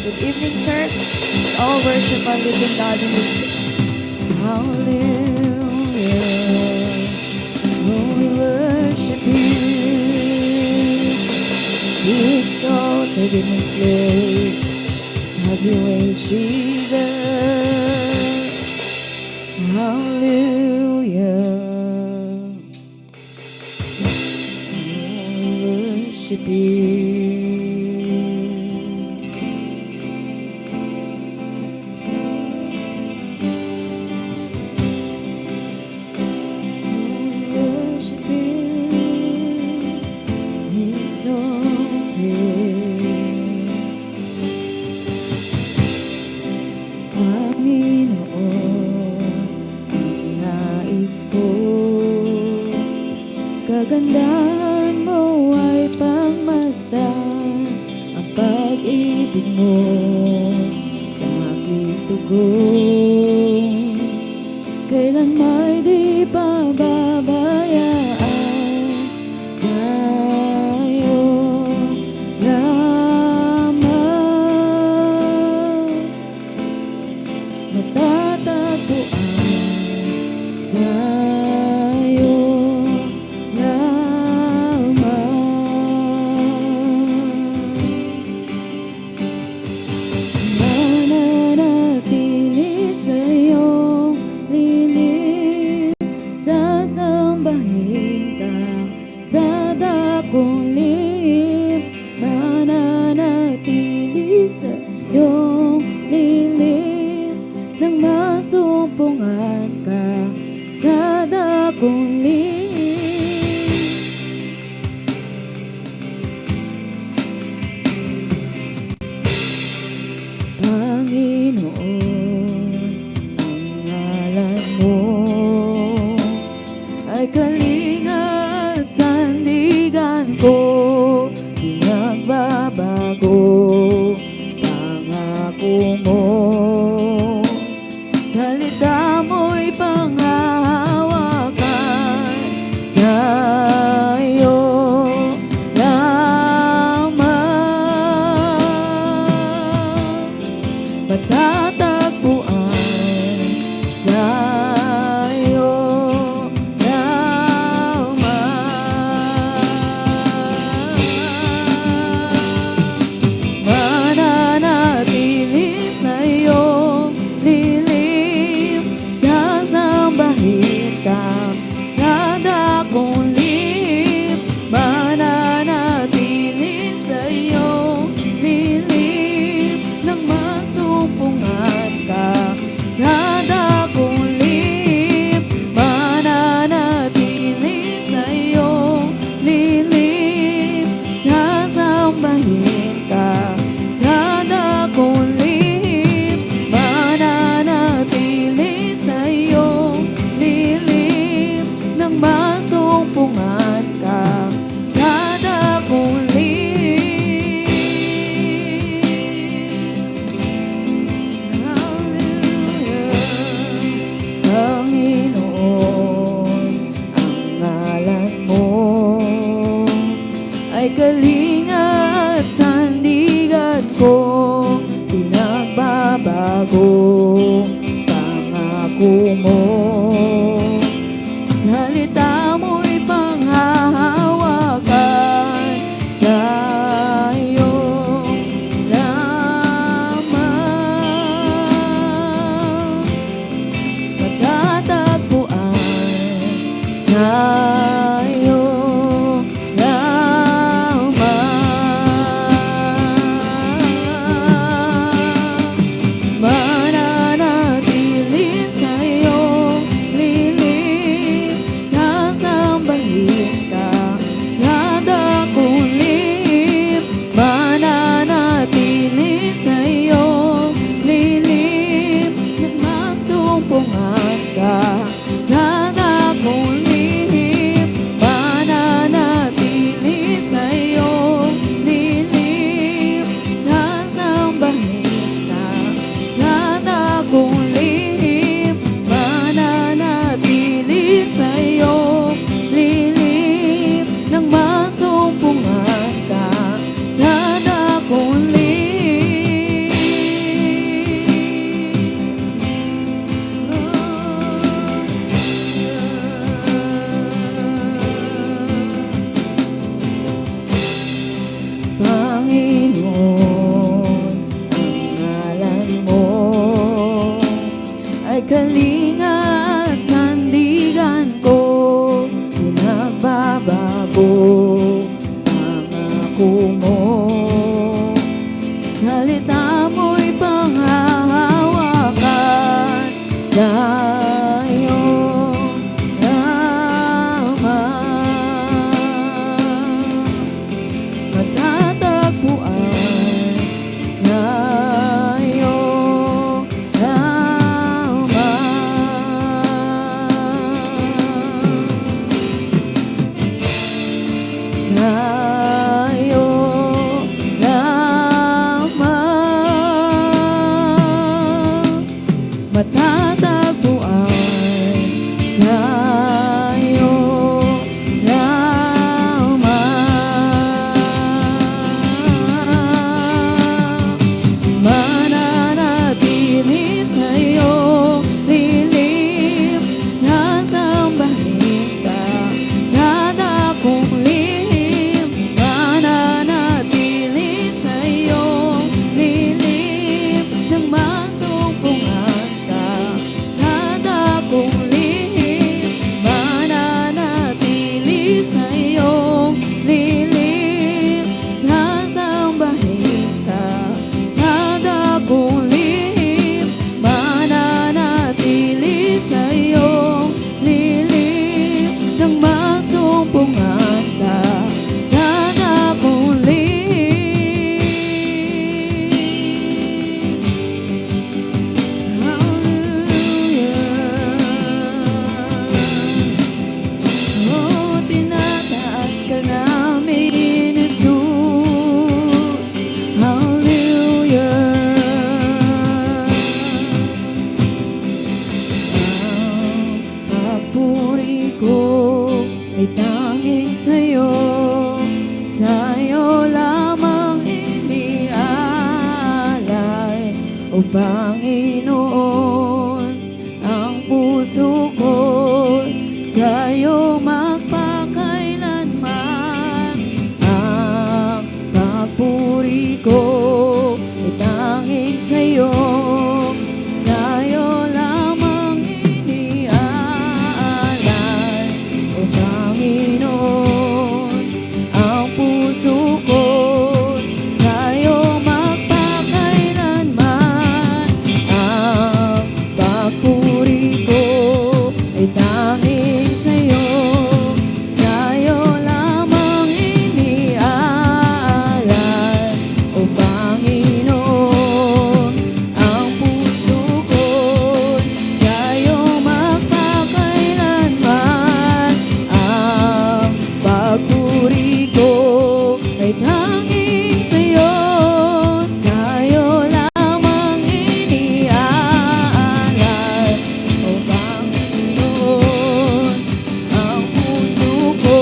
Good evening, church. Let's all worship our living God in this place. Hallelujah. Oh, we worship you. Be exalted in this place. Let's have your way, Jesus. Hallelujah. We worship you. Kagandahan mo ay pangmasdan ang pag-ibig mo sa aking tugon. Kailan may di pababayaan sa'yo lamang matatagpuan sa'yo. Sumpungan ka sa dakong lilim. Panginoon, ang ngalan mo ay kalinga at sandigan ko. Di nagbabago pangako mo. Salita mo'y panghahawakan sa'yo lamang matatagpuan sa'yo lamang mananatili sa'yo ay kalinga at sandigan ko. Pinagbabago pangako mo. Salita mo'y panghahawakan sa'yo lamang matatagpuan sa'yo mananatili sa'yo pangako mo. Salita mo'y panghahawakan sa iyong laman. Matatagpuan sa iyong laman. Sa iyong laman. Matatagpuan sa iyong laman. Mananatili sa iyong lilip, sasambahin ka sa dakong lihim. Mananatili sa iyong lilip, nang masumpungan ka sa dakong lihim. Mananatili sa iyong lilip, sasambahin ka sa dakong lihim. Mananatili sa iyong lilip, nang masumpungan ka sa dakong lihim. Hallelujah. Oh, tinataas ka namin, Jesus. Hallelujah. Ang papuri ko ay tanging sa'yo, sa'yo lamang inialay, O Panginoon. Ang puso ko sa'yo magpakailanman. Ang papuri ko ay tanging sa'yo, sa'yo lamang iniaalay, O Panginoon. Ang puso ko sa'yo magpakailanman. Ang papuri ko ay tanging sa'yo, sa'yo lamang iniaalay, O Panginoon. Ang puso ko sa'yo magpakailanman. Ang papuri ko ay tanging sa'yo, sa'yo lamang iniaalay, O Panginoon. Ang puso ko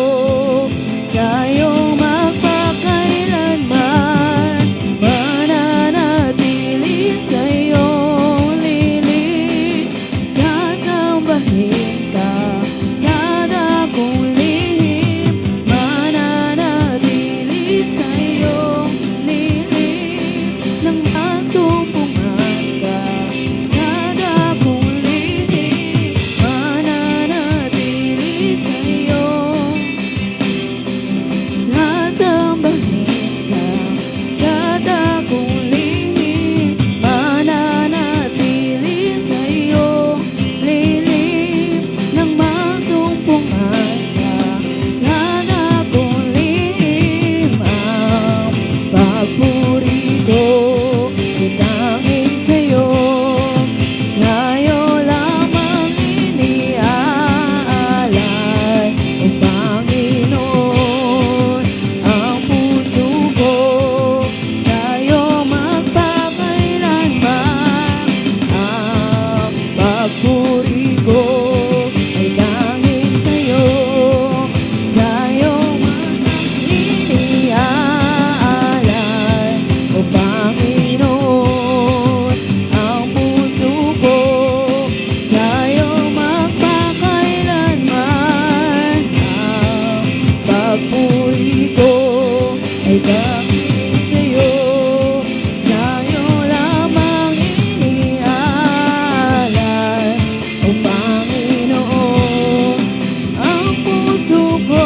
sa'yo magpakailanman. Mananatili sa iyong lilip, sasambahin ka sa dakong lihim. Mananatili sa iyong lilip, nang masumpungan ka sa dakong lihim. Mananatili sa iyong, sasambahin ka sa dakong lihim. Mananatili sa iyong lilip, nang masumpungan ka sa dakong lihim. Ang papuri ko ay tanging sa'yo, sa'yo lamang iniaalay, O Panginoon. Ang puso ko sa'yo magpakailanman. Ang papuri ko ay tanging sa'yo, sa'yo lamang iniaalay, O Panginoon. Ang puso ko sa'yo magpakailanman. Ang papuri ko ay tanging sa'yo, sa'yo lamang iniaalay, O Panginoon. Ang puso ko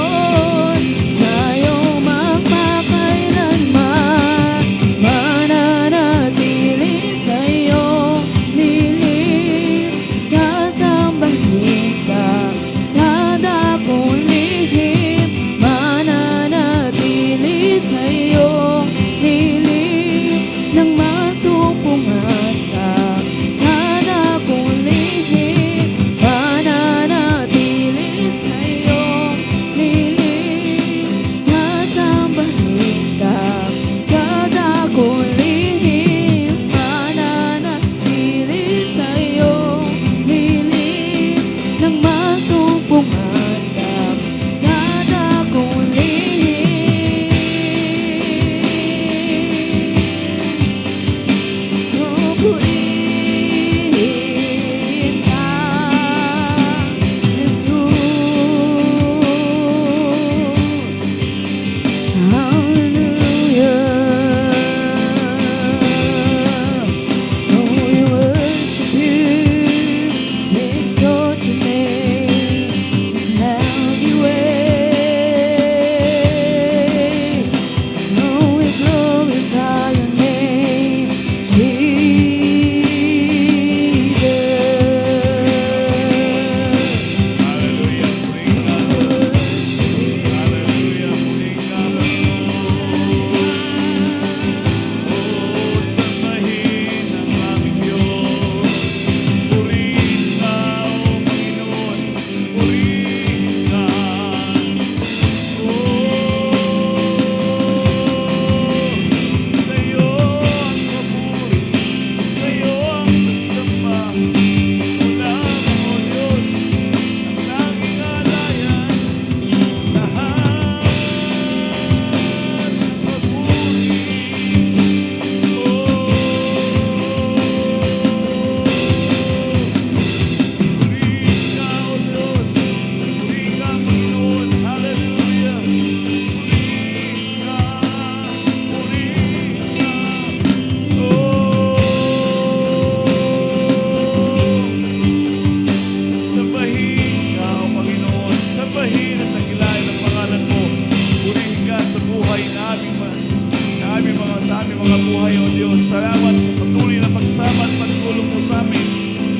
mga buhay, O Diyos. Salamat sa patuloy na pagsama at pagtulong mo sa amin.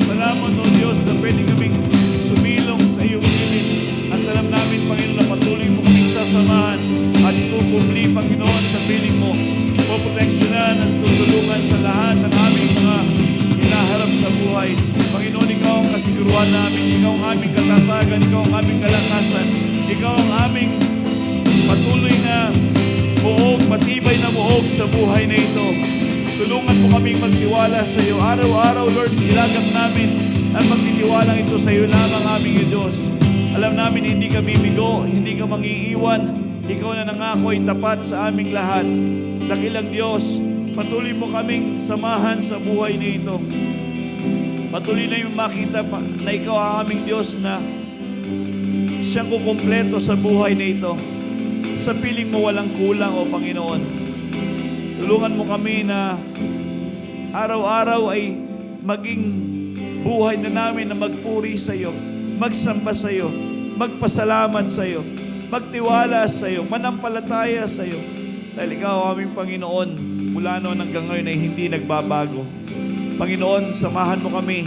Salamat, O Diyos, na pwede kaming sumilong sa iyong piling. At alam namin, Panginoon, na patuloy mo kaming sasamahan at kukumpli, Panginoon, sa piling mo. Poproteksyonan at tutulungan sa lahat ng aming mga hinaharap sa buhay. Panginoon, Ikaw ang kasiguruhan namin. Ikaw ang aming katatagan. Ikaw ang aming kalakasan. Ikaw ang aming patuloy na buog, matibay na buog sa buhay na ito. Tulungan mo kaming magtiwala sa iyo. Araw-araw, Lord, ilagak namin ang magtitiwalang ito sa iyo lamang, aming Diyos. Alam namin hindi ka bibigo, hindi ka mangiiwan. Ikaw na nangako ay tapat sa aming lahat. Dakilang Diyos, patuloy mo kaming samahan sa buhay na ito. Patuloy na yung makita na ikaw ang aming Diyos na siyang kukumpleto sa buhay na ito. Sa piling mo walang kulang, O Panginoon. Tulungan mo kami na araw-araw ay maging buhay na namin na magpuri sa iyo, magsamba sa iyo, magpasalamat sa iyo, magtiwala sa iyo, manampalataya sa iyo. Dahil ikaw, aming Panginoon, mula noon hanggang ngayon ay hindi nagbabago. Panginoon, samahan mo kami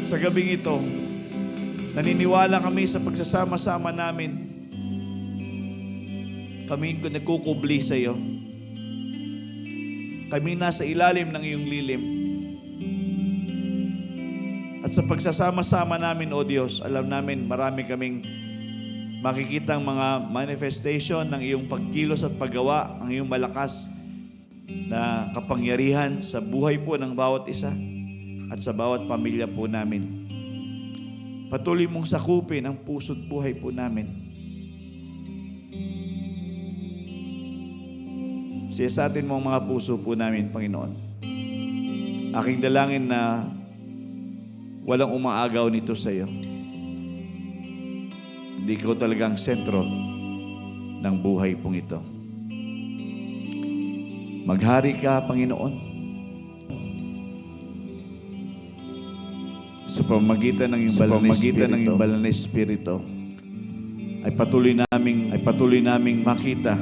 sa gabing ito. Naniniwala kami sa pagsasama-sama namin. Kami nagkukubli sa iyo. Kami nasa ilalim ng iyong lilim. At sa pagsasama-sama namin, O Diyos, alam namin marami kaming makikitang mga manifestation ng iyong pagkilos at paggawa, ang iyong malakas na kapangyarihan sa buhay po ng bawat isa at sa bawat pamilya po namin. Patuloy mong sakupin ang puso't buhay po namin. Siyasatin mo ang mga puso po namin, Panginoon. Aking dalangin na walang umaagaw nito sa iyo. Hindi ko talagang sentro ng buhay pong ito. Maghari ka, Panginoon. Sa pamagitan ng iyong banal na Espiritu, ay patuloy naming makita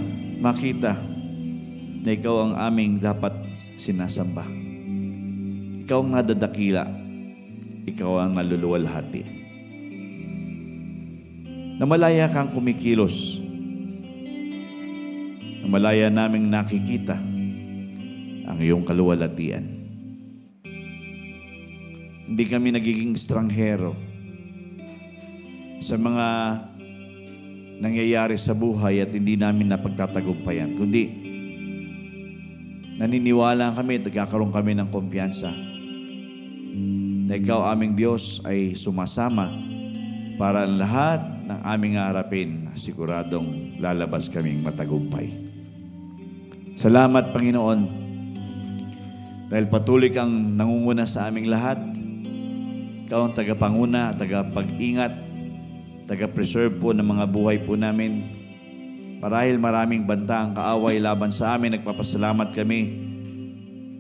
na ikaw ang aming dapat sinasamba. Ikaw ang nadadakila. Ikaw ang naluluwalhati. Na malaya kang kumikilos. Na malaya naming nakikita ang iyong kaluwalhatian. Hindi kami nagiging estranghero sa mga nangyayari sa buhay at hindi namin napagtatagumpayan, kundi naniniwala kami at nagkakaroon kami ng kumpiyansa na ikaw, aming Diyos, ay sumasama para ang lahat ng aming harapin, siguradong lalabas kaming matagumpay. Salamat, Panginoon, dahil patuloy kang nangunguna sa aming lahat. Ikaw ang tagapanguna, tagapag-ingat, taga-preserve po ng mga buhay po namin. Marahil maraming banta ang kaaway laban sa amin, nagpapasalamat kami.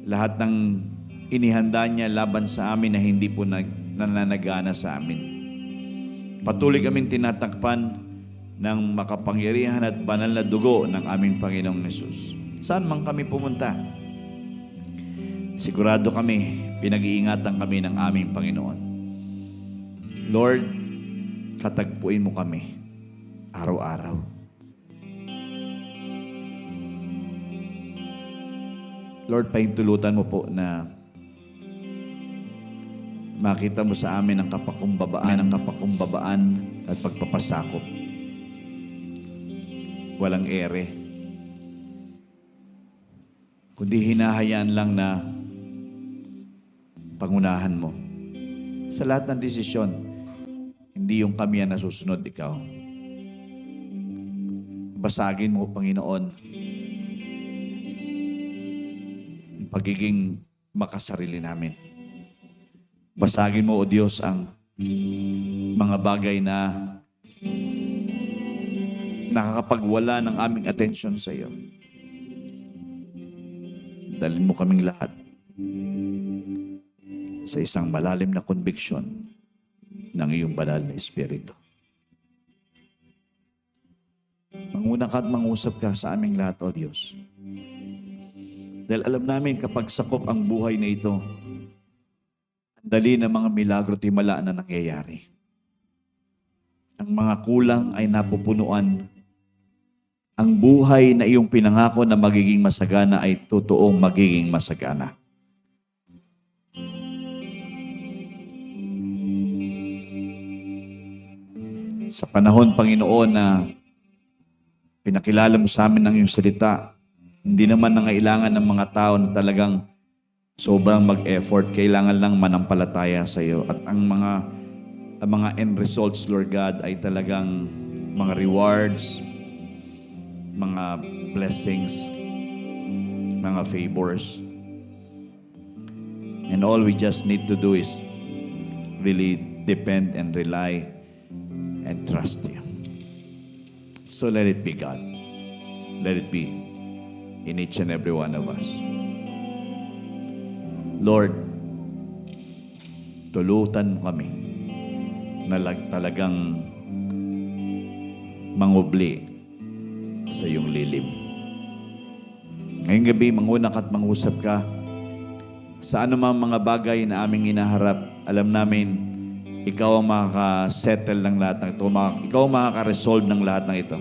Lahat ng inihanda niya laban sa amin na hindi po nananagana sa amin. Patuloy kaming tinatakpan ng makapangyarihan at banal na dugo ng aming Panginoong Hesus. Saan man kami pumunta, sigurado kami, pinag-iingatan kami ng aming Panginoon. Lord, katagpuin mo kami araw-araw. Lord, pahintulutan mo po na makita mo sa amin ang kapakumbabaan at pagpapasakop. Walang ere. Kundi hinahayaan lang na pangunahan mo. Sa lahat ng desisyon, hindi yung kami ang nasusunod, ikaw. Basagin mo, Panginoon, ang pagiging makasarili namin. Basagin mo, O Diyos, ang mga bagay na nakakapagwala ng aming atensyon sa iyo. Dalhin mo kaming lahat sa isang malalim na conviction ng iyong banal na Espiritu. Manguna ka at mangusap ka sa aming lahat, O Diyos. Dahil alam namin kapag sakop ang buhay na ito, ang dali ng mga milagro at himala na nangyayari. Ang mga kulang ay napupunuan. Ang buhay na iyong pinangako na magiging masagana ay totoong magiging masagana. Sa panahon, Panginoon, na pinakilala mo sa amin ng iyong salita, hindi naman nangailangan ng mga tao na talagang sobrang mag-effort, kailangan lang manampalataya sa iyo. At ang mga end results, Lord God, ay talagang mga rewards, mga blessings, mga favors. And all we just need to do is really depend and rely and trust you. So let it be, God. Let it be in each and every one of us. Lord, tulutan mo kami na talagang mangubli sa iyong lilim. Ngayong gabi, mangunak at mangusap ka sa anumang mga bagay na aming inaharap. Alam namin, ikaw ang makaka-settle ng lahat ng ito. Ikaw ang makaka-resolve ng lahat ng ito.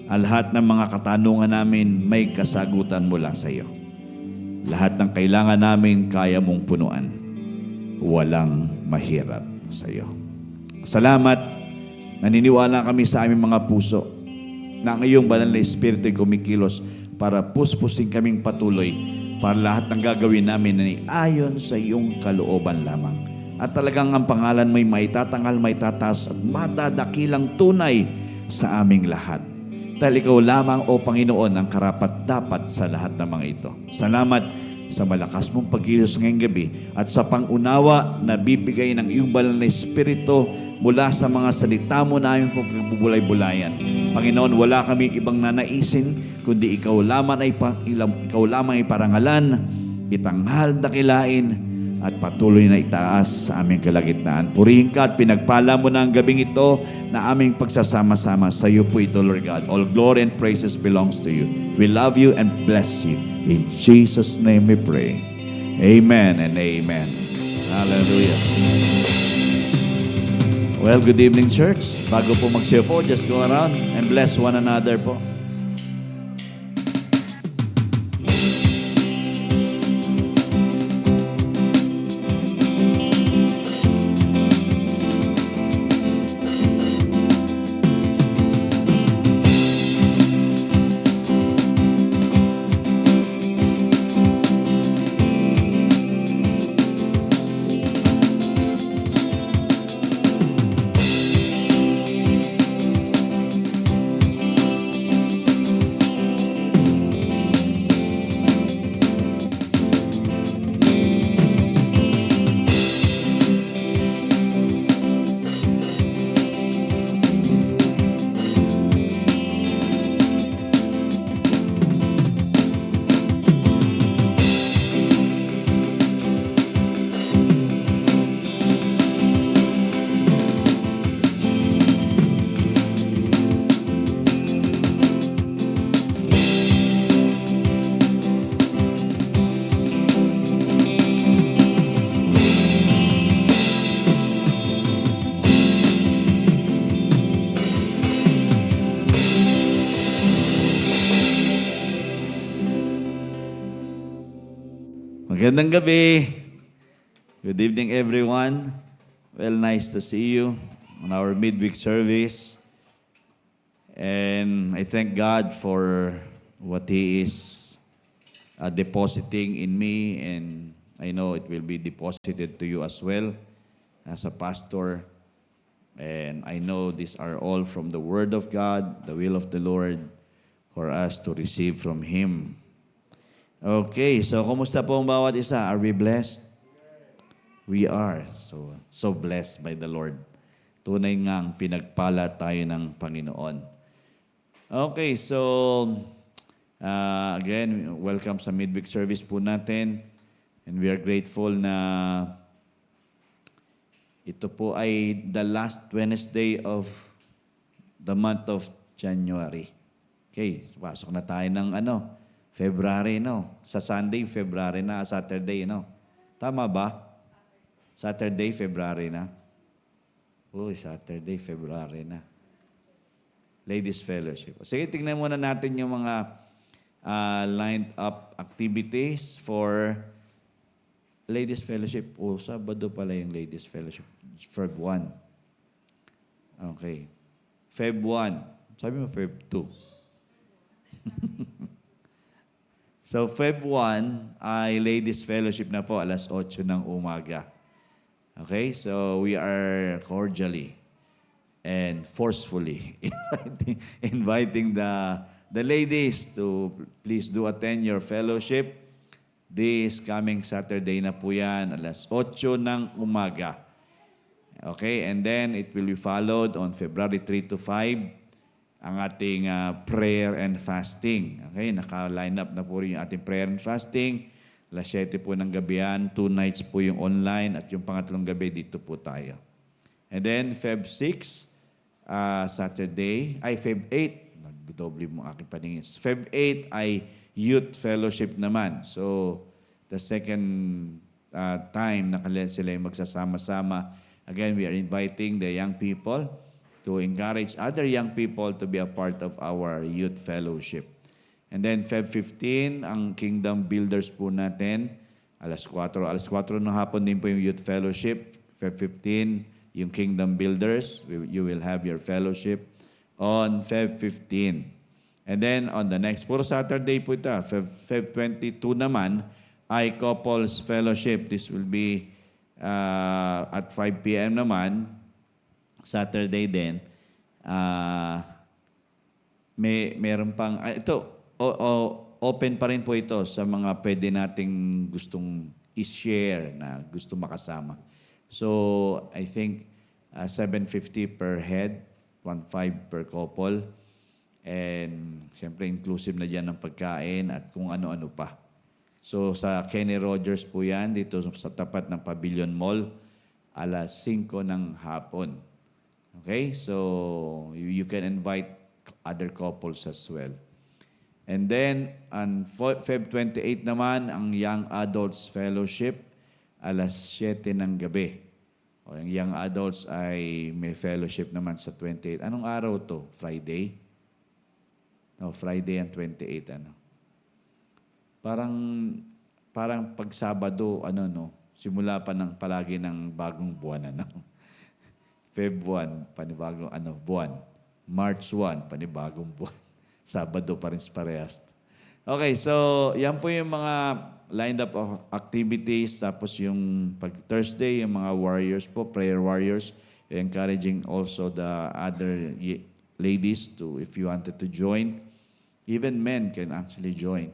Ang lahat ng mga katanungan namin, may kasagutan mula sa iyo. Lahat ng kailangan namin, kaya mong punuan. Walang mahirap sa iyo. Salamat. Naniniwala kami sa aming mga puso na ang iyong banal na Espiritu ay kumikilos para puspusin kaming patuloy para lahat ng gagawin namin ay ayon sa iyong kalooban lamang. At talagang ang pangalan mo'y maitatangal, maitataas at madadakilang tunay sa aming lahat. Dahil ikaw lamang, O Panginoon, ang karapat-dapat sa lahat ng mga ito. Salamat sa malakas mong pagkilos ngayong gabi at sa pangunawa na bibigay ng iyong banal na Espiritu mula sa mga salita mo na aming pagbubulay-bulayan. Panginoon, wala kami ibang nanaisin, kundi ikaw lamang ay parangalan, itanghal, dakilain, at patuloy na itaas sa aming kalagitnaan. Purihin ka at pinagpala mo na ang gabing ito na aming pagsasama-sama. Sa iyo po ito, Lord God. All glory and praises belongs to you. We love you and bless you. In Jesus' name we pray. Amen and amen. Hallelujah. Well, good evening, church. Bago po magsiyo po, just go around and bless one another po. Magandang gabi. Good evening, everyone. Well, nice to see you on our midweek service. And I thank God for what He is depositing in me, and I know it will be deposited to you as well as a pastor. And I know these are all from the Word of God, the will of the Lord, for us to receive from Him. Okay, so kumusta po ang bawat isa? Are we blessed? We are so blessed by the Lord. Tunay ngang pinagpala tayo ng Panginoon. Okay, so again, welcome sa midweek service po natin. And we are grateful na ito po ay the last Wednesday of the month of January. Okay, pasok na tayo ng February, no? Sa Sunday, February na. Saturday, no? Tama ba? Saturday, February na. Uy, Saturday, February na. Ladies Fellowship. Sige, tingnan muna natin yung mga lined up activities for Ladies Fellowship. Oh, Sabado pala yung Ladies Fellowship. Feb 1. Okay. Feb 1. Sabi mo Feb 2. So, Feb 1 ay Ladies Fellowship na po, alas 8 ng umaga. Okay? So, we are cordially and forcefully inviting the ladies to please do attend your fellowship. This coming Saturday na po yan, alas 8 ng umaga. Okay? And then, it will be followed on February 3 to 5 ang ating prayer and fasting. Okay, naka-line up na po rin yung ating prayer and fasting. Alas 7 po ng gabi yan. 2 nights po yung online at yung pangatlong gabi dito po tayo. And then Feb 6, Saturday, Feb 8, nagdodoble mo aking paningin. Feb 8 ay Youth Fellowship naman. So, the second time na sila yung magsasama-sama. Again, we are inviting the young people to encourage other young people to be a part of our youth fellowship. And then Feb 15, ang Kingdom Builders po natin, alas 4 ng hapon din po yung youth fellowship. Feb 15, yung Kingdom Builders, you will have your fellowship on Feb 15. And then on the next, puro Saturday po ito, Feb 22 naman, ay Couples Fellowship. This will be at 5 p.m. naman, Saturday din, meron pang, open pa rin po ito sa mga pwede nating gustong i-share na gusto makasama. So, I think $750 per head, $1,500 per couple. And, siyempre, inclusive na dyan ng pagkain at kung ano-ano pa. So, sa Kenny Rogers po yan, dito sa tapat ng Pavilion Mall, alas 5 ng hapon. Okay? So, you can invite other couples as well. And then, on Feb 28 naman, ang Young Adults Fellowship, alas 7 ng gabi. O, yung Young Adults ay may fellowship naman sa 28. Anong araw to? Friday? No, Friday and 28, ano? Parang pag Sabado, simula pa ng palagi ng bagong buwan, Feb 1, panibagong buwan. March 1, panibagong buwan. Sabado pa rin parehas. Okay, so yan po yung mga lined up of activities. Tapos yung pag Thursday, yung mga warriors po, prayer warriors, encouraging also the other ladies to, if you wanted to join, even men can actually join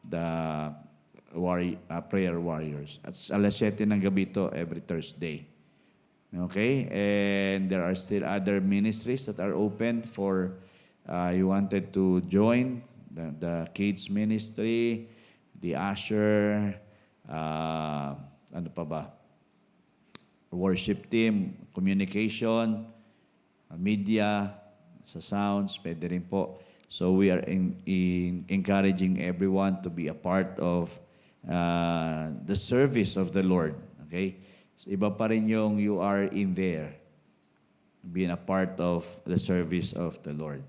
the prayer warriors. At alas 7 ng gabi to every Thursday. Okay? And there are still other ministries that are open for you wanted to join. The kids ministry, the usher, ano pa ba? Worship team, communication, media, sa sounds, pwede rin po. So we are encouraging everyone to be a part of the service of the Lord. Okay? Iba pa rin yung you are in there, being a part of the service of the Lord.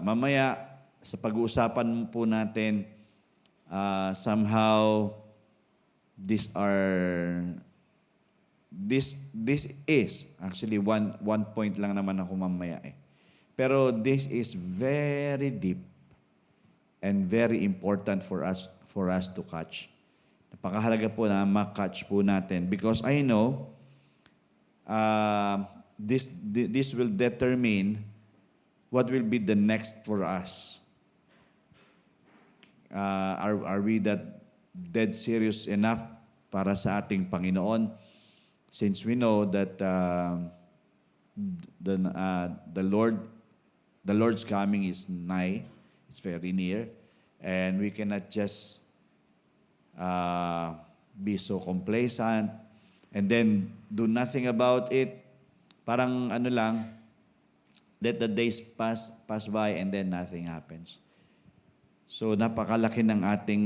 Mamaya, sa pag-uusapan po natin, somehow, this is, actually one point lang naman ako mamaya eh. Pero this is very deep and very important for us to catch. Napakahalaga po na ma-catch po natin because I know this will determine what will be the next for us. Are we that dead serious enough para sa ating Panginoon? Since we know that the Lord's coming is nigh, it's very near, and we cannot just be so complacent and then do nothing about it. Parang lang, let the days pass by and then nothing happens. So napakalaki ng ating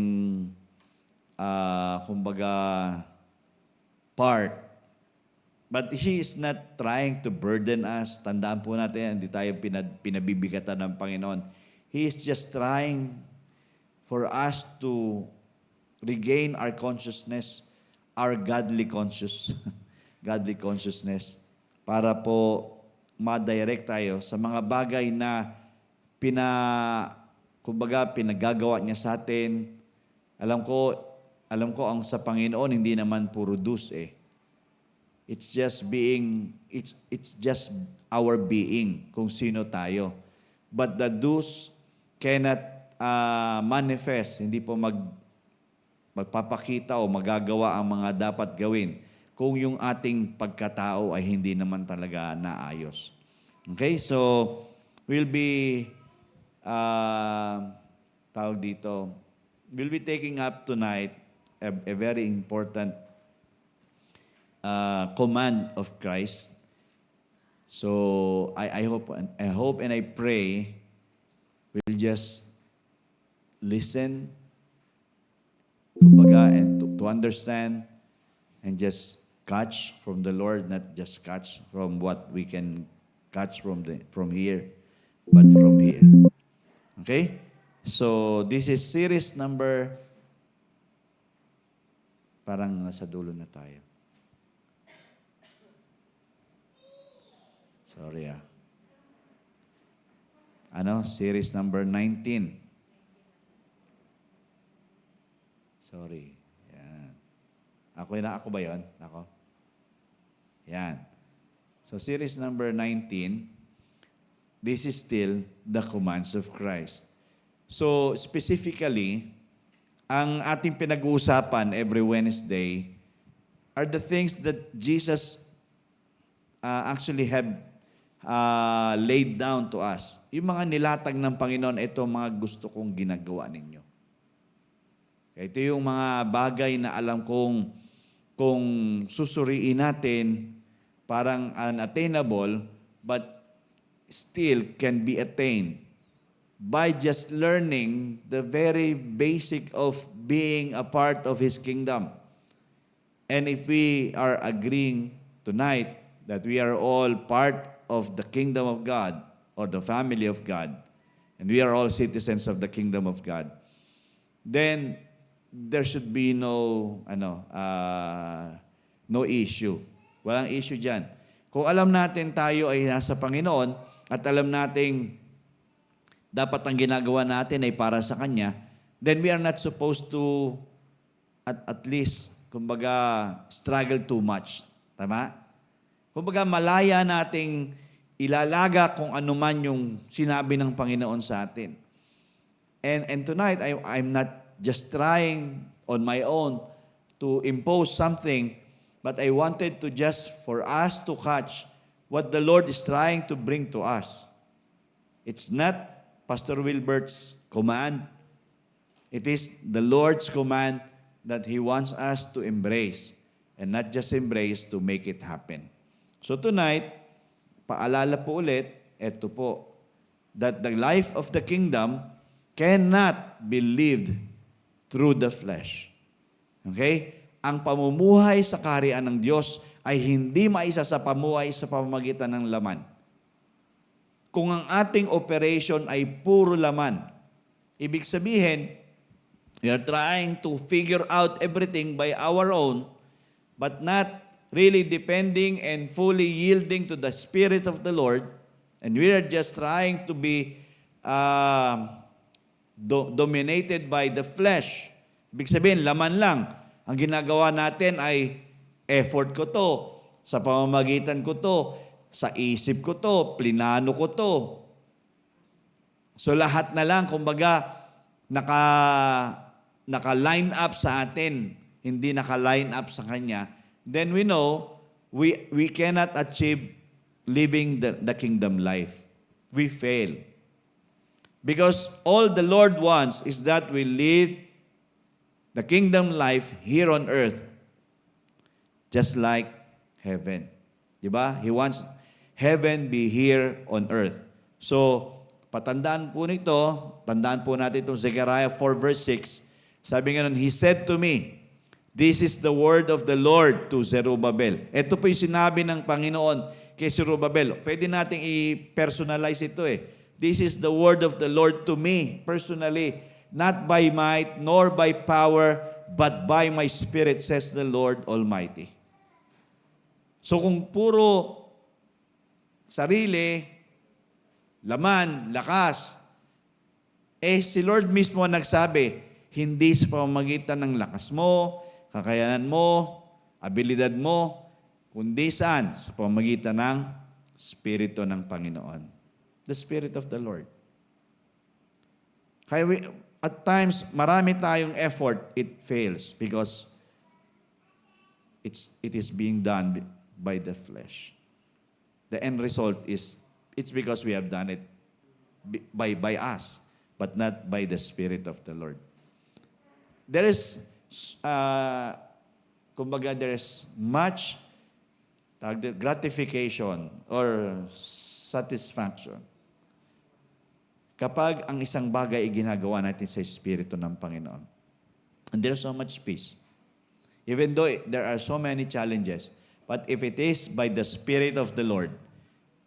kumbaga part. But He is not trying to burden us. Tandaan po natin, hindi tayo pinabibigatan ng Panginoon. He is just trying for us to regain our consciousness, our godly godly consciousness, para po ma-direct tayo sa mga bagay na pinagagawa niya sa atin. Alam ko ang sa Panginoon hindi naman puro dus eh. It's just our being, kung sino tayo. But the do's cannot manifest, hindi po magpapakita o magagawa ang mga dapat gawin kung yung ating pagkatao ay hindi naman talaga naayos. Okay, so we'll be we'll be taking up tonight a very important command of Christ. So I hope and I pray we'll just listen, kumbaga, and to understand and just catch from the Lord, not just catch from what we can catch from here, but from here. Okay? So this is series number, parang nasa dulo na tayo. Sorry series number 19. Sorry. Yan. Ako ba yun? Ako? Yan. So series number 19, this is still the commands of Christ. So specifically, ang ating pinag-uusapan every Wednesday are the things that Jesus actually have laid down to us. Yung mga nilatag ng Panginoon, ito mga gusto kong ginagawa ninyo. Ito yung mga bagay na alam kong kung susuriin natin, parang unattainable, but still can be attained by just learning the very basic of being a part of His kingdom. And if we are agreeing tonight that we are all part of the kingdom of God or the family of God, and we are all citizens of the kingdom of God, then there should be no issue. Walang issue dyan. Kung alam natin tayo ay nasa Panginoon at alam nating dapat ang ginagawa natin ay para sa Kanya, then we are not supposed to at least, kumbaga, struggle too much. Tama? Kumbaga, malaya nating ilalaga kung ano man yung sinabi ng Panginoon sa atin. And tonight, I'm not just trying on my own to impose something, but I wanted to just for us to catch what the Lord is trying to bring to us. It's not Pastor Wilbert's command. It is the Lord's command that He wants us to embrace, and not just embrace, to make it happen. So tonight, paalala po ulit, eto po, that the life of the kingdom cannot be lived through the flesh. Okay? Ang pamumuhay sa kaharian ng Diyos ay hindi maisa sa pamuhay sa pamamagitan ng laman. Kung ang ating operation ay puro laman, ibig sabihin, we are trying to figure out everything by our own, but not really depending and fully yielding to the Spirit of the Lord, and we are just trying to be dominated by the flesh. Ibig sabihin, laman lang. Ang ginagawa natin ay effort ko to, sa pamamagitan ko to, sa isip ko to, plinano ko to. So lahat na lang, kumbaga, naka-line up sa atin, hindi naka-line up sa Kanya, then we know we cannot achieve living the kingdom life. We fail. Because all the Lord wants is that we live the kingdom life here on earth, just like heaven. Diba? He wants heaven be here on earth. So, patandaan po nito, tandaan po natin itong Zechariah 4 verse 6. Sabi nga nun, He said to me, this is the word of the Lord to Zerubbabel. Ito po yung sinabi ng Panginoon kay Zerubbabel. Pwede nating i-personalize ito eh. This is the word of the Lord to me personally, not by might nor by power, but by my spirit, says the Lord Almighty. So kung puro sarili, laman, lakas, si Lord mismo ang nagsabi, hindi sa pamamagitan ng lakas mo, kakayanan mo, abilidad mo, kundi saan? Sa pamamagitan ng Espiritu ng Panginoon. The Spirit of the Lord. Kaya at times, marami tayong effort, it fails because it is being done by the flesh. The end result is, it's because we have done it by us, but not by the Spirit of the Lord. There is, kumbaga, there is much gratification or satisfaction kapag ang isang bagay ay ginagawa natin sa Espiritu ng Panginoon. And there's so much peace. Even though there are so many challenges, but if it is by the Spirit of the Lord,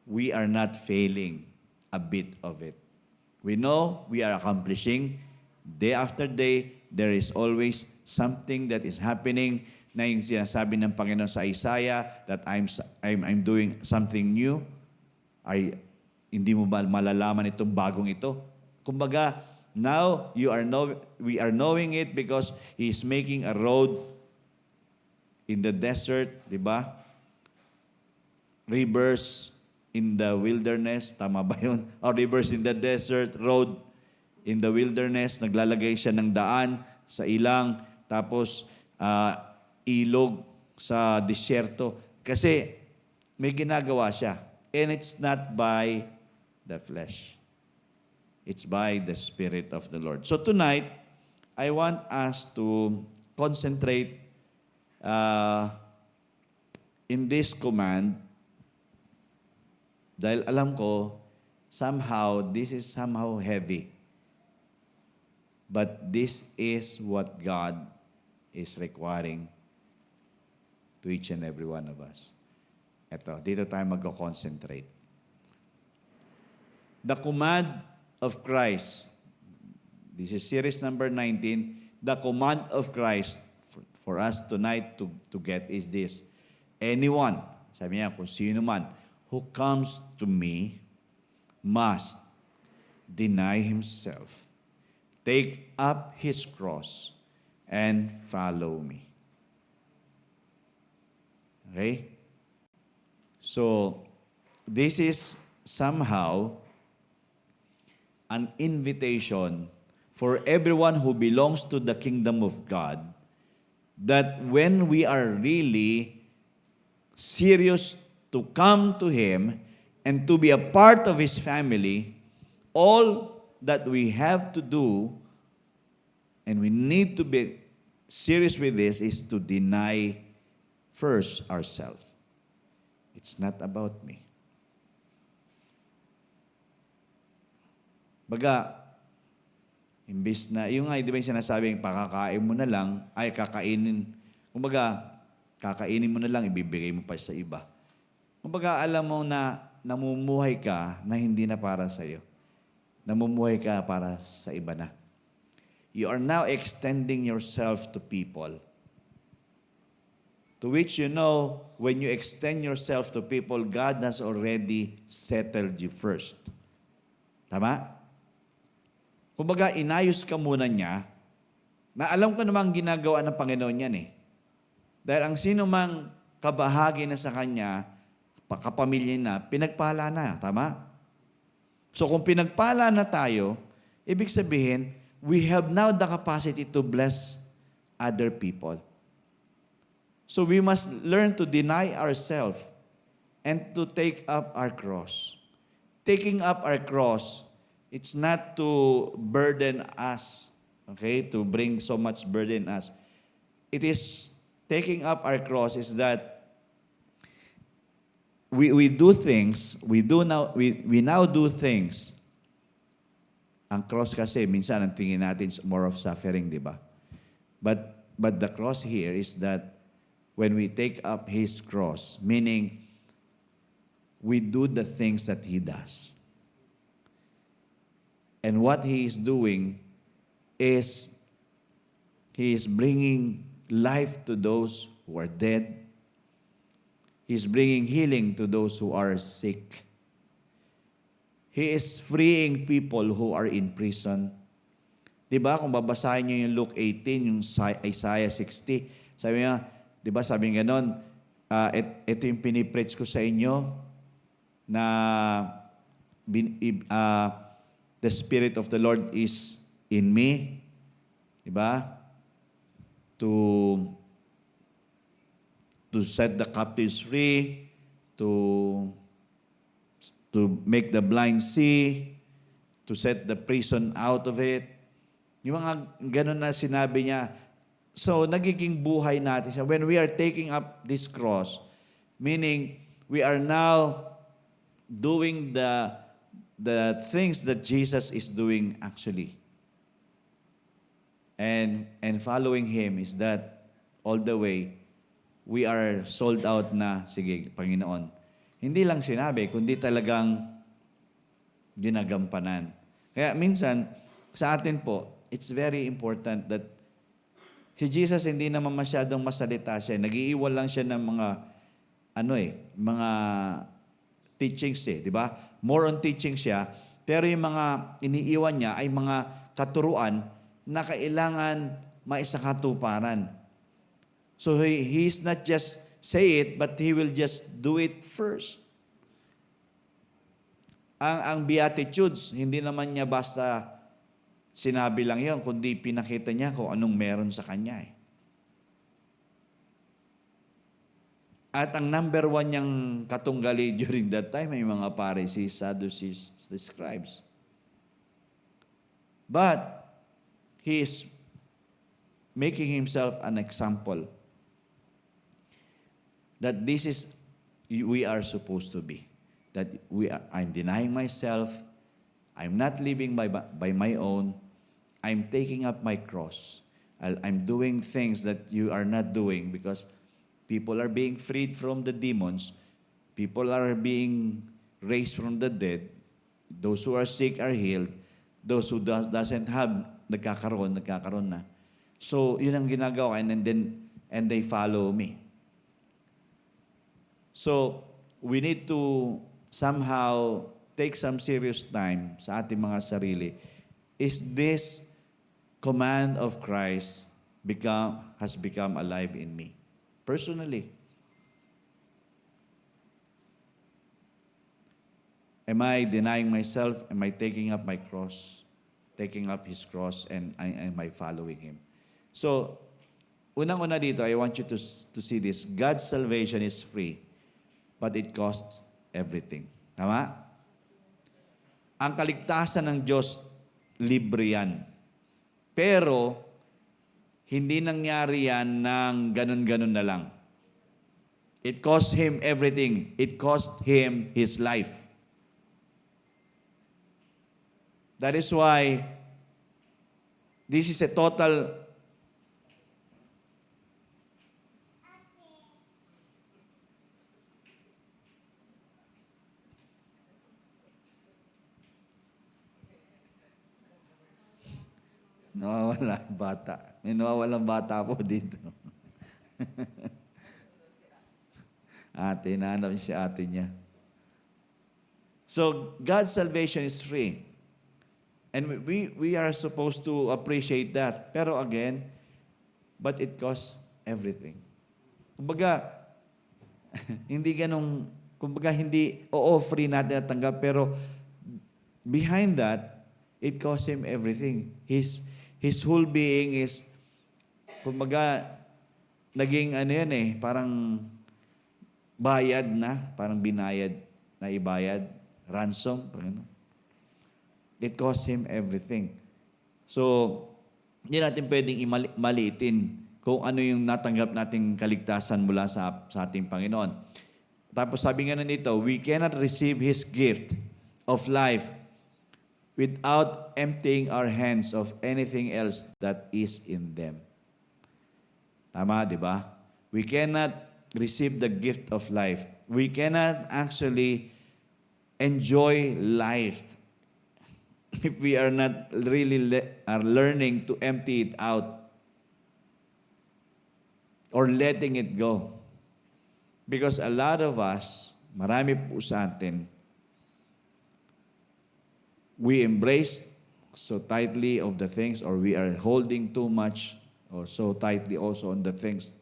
we are not failing a bit of it. We know we are accomplishing day after day. There is always something that is happening na yung sinasabi ng Panginoon sa Isaiah that I'm doing something new. Hindi mo ba malalaman itong bagong ito? Kumbaga, now we are knowing it because He is making a road in the desert, di ba? Rivers in the wilderness, tama ba yun? Or rivers in the desert, road in the wilderness, naglalagay siya ng daan sa ilang, tapos ilog sa disyerto. Kasi may ginagawa siya. And it's not by the flesh. It's by the Spirit of the Lord. So tonight, I want us to concentrate in this command dahil alam ko, this is somehow heavy. But this is what God is requiring to each and every one of us. Dito tayo mag-concentrate. The command of Christ. This is series number 19. The command of Christ for us tonight to get is this. Anyone, sabi niya, kung sino man, who comes to me must deny himself, take up his cross, and follow me. Okay? So, this is somehow an invitation for everyone who belongs to the kingdom of God that when we are really serious to come to Him and to be a part of His family, all that we have to do and we need to be serious with this is to deny first ourselves. It's not about me. Baga, imbis na, yung nga, di ba yung sinasabing, kakainin mo na lang, kakainin mo na lang, ibibigay mo pa sa iba. Kumbaga, alam mo na namumuhay ka na hindi na para sa iyo. Namumuhay ka para sa iba na. You are now extending yourself to people. To which you know, when you extend yourself to people, God has already settled you first. Tama? Kumbaga, inayos ka muna niya, na alam ko namang ginagawa ng Panginoon yan eh. Dahil ang sino mang kabahagi na sa Kanya, kapamilya na, pinagpala na. Tama? So kung pinagpala na tayo, ibig sabihin, we have now the capacity to bless other people. So we must learn to deny ourselves and to take up our cross. Taking up our cross, it's not to burden us, okay, to bring so much burden us. It is taking up our cross is that we now do things Ang cross kasi, minsan ang tingin natin is more of suffering, di ba? But the cross here is that when we take up His cross, meaning we do the things that He does. And what He is doing is He is bringing life to those who are dead. He is bringing healing to those who are sick. He is freeing people who are in prison. Diba, kung babasahin niyo yung Luke 18, yung Isaiah 60, sabi niya, diba, sabi nga nun, ito yung pinipreach ko sa inyo na the Spirit of the Lord is in me. Diba? To set the captives free, to make the blind see, to set the prison out of it. Yung mga ganun na sinabi niya. So, nagiging buhay natin siya. When we are taking up this cross, meaning we are now doing the things that Jesus is doing actually. And following Him is that all the way, we are sold out na, sige, Panginoon. Hindi lang sinabi, kundi talagang ginagampanan. Kaya minsan, sa atin po, it's very important that si Jesus hindi naman masyadong masalita siya. Nag-iiwan lang siya ng mga, mga teachings di ba? More on teaching siya. Pero yung mga iniiwan niya ay mga katuruan na kailangan maisakatuparan. So he's not just say it, but he will just do it first. Ang Beatitudes, hindi naman niya basta sinabi lang yon, kundi pinakita niya kung anong meron sa kanya. At ang number one niyang katunggali during that time ay mga Pharisees, Sadducees, the scribes. But he is making himself an example that this is we are supposed to be. That I'm denying myself. I'm not living by my own. I'm taking up my cross. I'm doing things that you are not doing because people are being freed from the demons. People are being raised from the dead. Those who are sick are healed. Those who doesn't have, nagkakaroon na. So, yun ang ginagawa and they follow me. So, we need to somehow take some serious time sa ating mga sarili. Is this command of Christ has become alive in me? Personally. Am I denying myself? Am I taking up my cross? Taking up His cross and am I following Him? So, unang-una dito, I want you to see this. God's salvation is free, but it costs everything. Tama? Ang kaligtasan ng Diyos, libre yan. Pero, hindi nangyari yan ng ganun-ganun na lang. It cost Him everything. It cost Him His life. That is why this is a total nawawala bata. May nawawalang bata po dito. Ate, nahanap niya si ate niya. So, God's salvation is free. And we are supposed to appreciate that. Pero again, but it costs everything. Kumbaga, hindi, free natin natanggap, pero behind that, it costs Him everything. His whole being is, kumbaga, naging parang bayad na, parang binayad na ibayad, ransom, parang it costs Him everything. So, hindi natin pwedeng maliitin kung ano yung natanggap nating kaligtasan mula sa ating Panginoon. Tapos sabi nga nito, we cannot receive His gift of life without emptying our hands of anything else that is in them. Tama, di ba? We cannot receive the gift of life. We cannot actually enjoy life if we are not really are learning to empty it out or letting it go. Because a lot of us, marami po sa atin, we embrace so tightly of the things, or we are holding too much or so tightly also on the things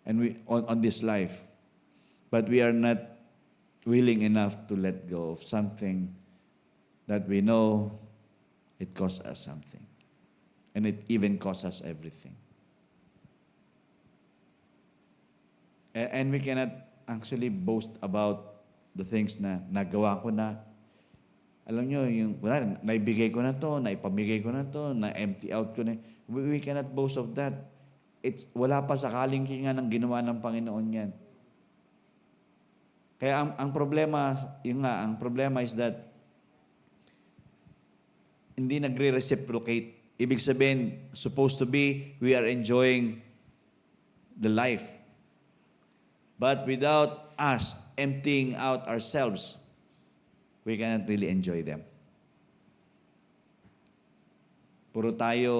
and we on this life. But we are not willing enough to let go of something that we know it costs us something. And it even costs us everything. And we cannot actually boast about the things na nagawa ko na. Alam nyo, yung, wala, naibigay ko na to, naipamigay ko na to, na-empty out ko na. We cannot boast of that. Wala pa sa kalingkingan ng ginawa ng Panginoon yan. Kaya ang problema, ang problema is that hindi nagre-reciprocate. Ibig sabihin, supposed to be, we are enjoying the life. But without us emptying out ourselves, we cannot really enjoy them. Puro tayo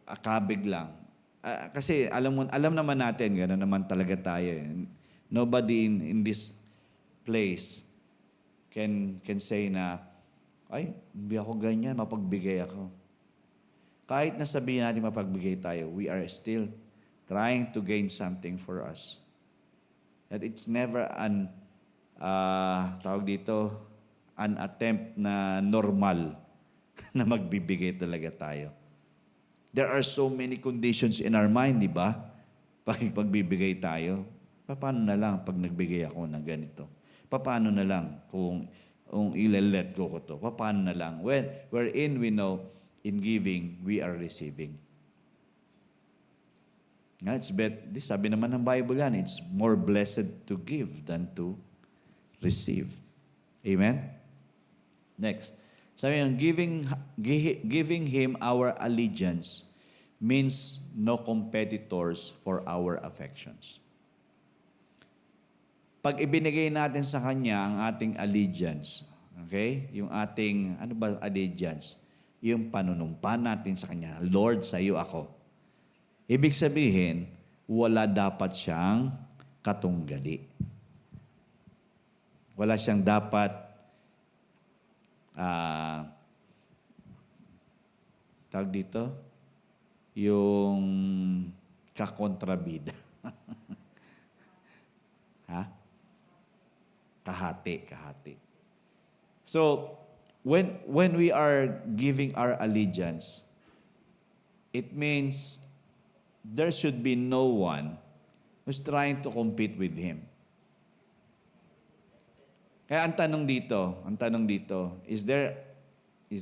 akabig lang. Kasi alam naman natin, gano'n naman talaga tayo. Nobody in this place can say na, ay, hindi ako ganyan, mapagbigay ako. Kahit na sabihin natin mapagbigay tayo, we are still trying to gain something for us. That it's never an attempt na normal na magbibigay talaga tayo. There are so many conditions in our mind, di ba? Pag pagbibigay tayo, paano na lang pag nagbigay ako ng ganito? Paano na lang kung ile-let go ko to? Paano na lang? Wherein we know, in giving, we are receiving. Sabi naman ng Bible yan, it's more blessed to give than to receive. Amen? Next. Sabi yung giving Him our allegiance means no competitors for our affections. Pag ibinigay natin sa Kanya ang ating allegiance, okay? Yung ating, ano ba allegiance? Yung panunumpa natin sa Kanya. Lord, sa iyo ako. Ibig sabihin, wala dapat siyang katunggali. Wala siyang dapat tawag dito, yung kakontrabida. Ha? Kahati. So, when we are giving our allegiance, it means there should be no one who's trying to compete with Him. Kaya ang tanong dito, is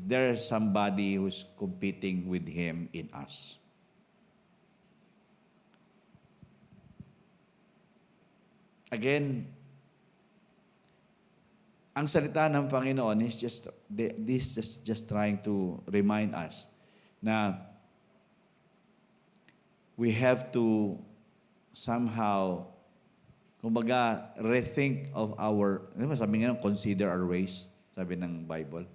there somebody who's competing with Him in us? Again, ang salita ng Panginoon is just trying to remind us na we have to somehow, kumbaga, rethink of sabi nga, consider our ways, sabi ng Bible.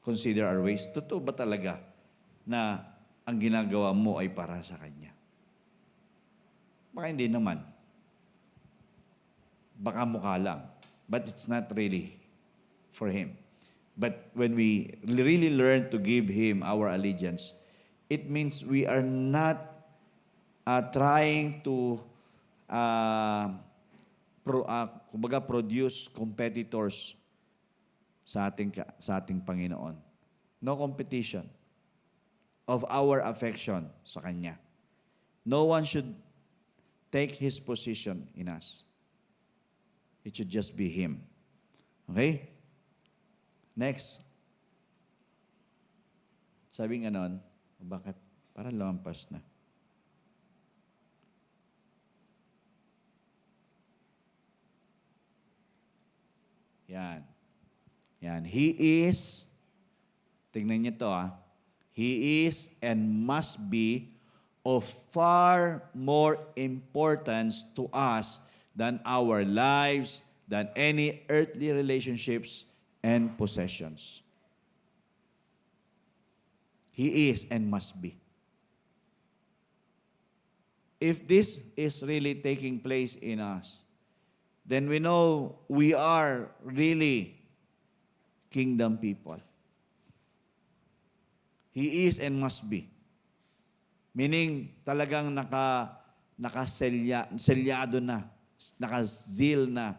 Consider our ways. Totoo ba talaga na ang ginagawa mo ay para sa Kanya? Baka hindi naman. Baka mukha lang. But it's not really for Him. But when we really learn to give Him our allegiance, it means we are not trying to produce competitors sa ating Panginoon. No competition of our affection sa Kanya. No one should take His position in us. It should just be Him. Okay? Next. Sabi nga nun, bakit? Parang lampas na. Yan. He is tingnan niyo to He is and must be of far more importance to us than our lives, than any earthly relationships and possessions. He is and must be. If this is really taking place in us, then we know we are really kingdom people. He is and must be. Meaning, talagang selyado na, naka-zeal na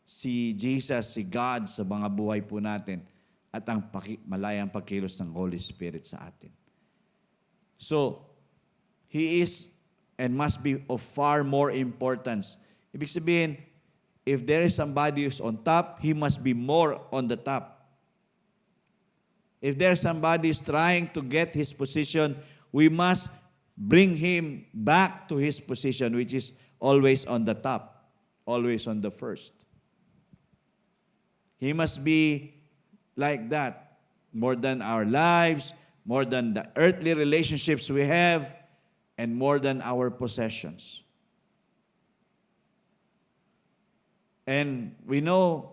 si Jesus, si God sa mga buhay po natin at ang malayang pagkilos ng Holy Spirit sa atin. So, He is and must be of far more importance. Ibig sabihin, if there is somebody who's on top, He must be more on the top. If there's somebody who's trying to get his position, we must bring him back to his position, which is always on the top, always on the first. He must be like that, more than our lives, more than the earthly relationships we have, and more than our possessions. And we know,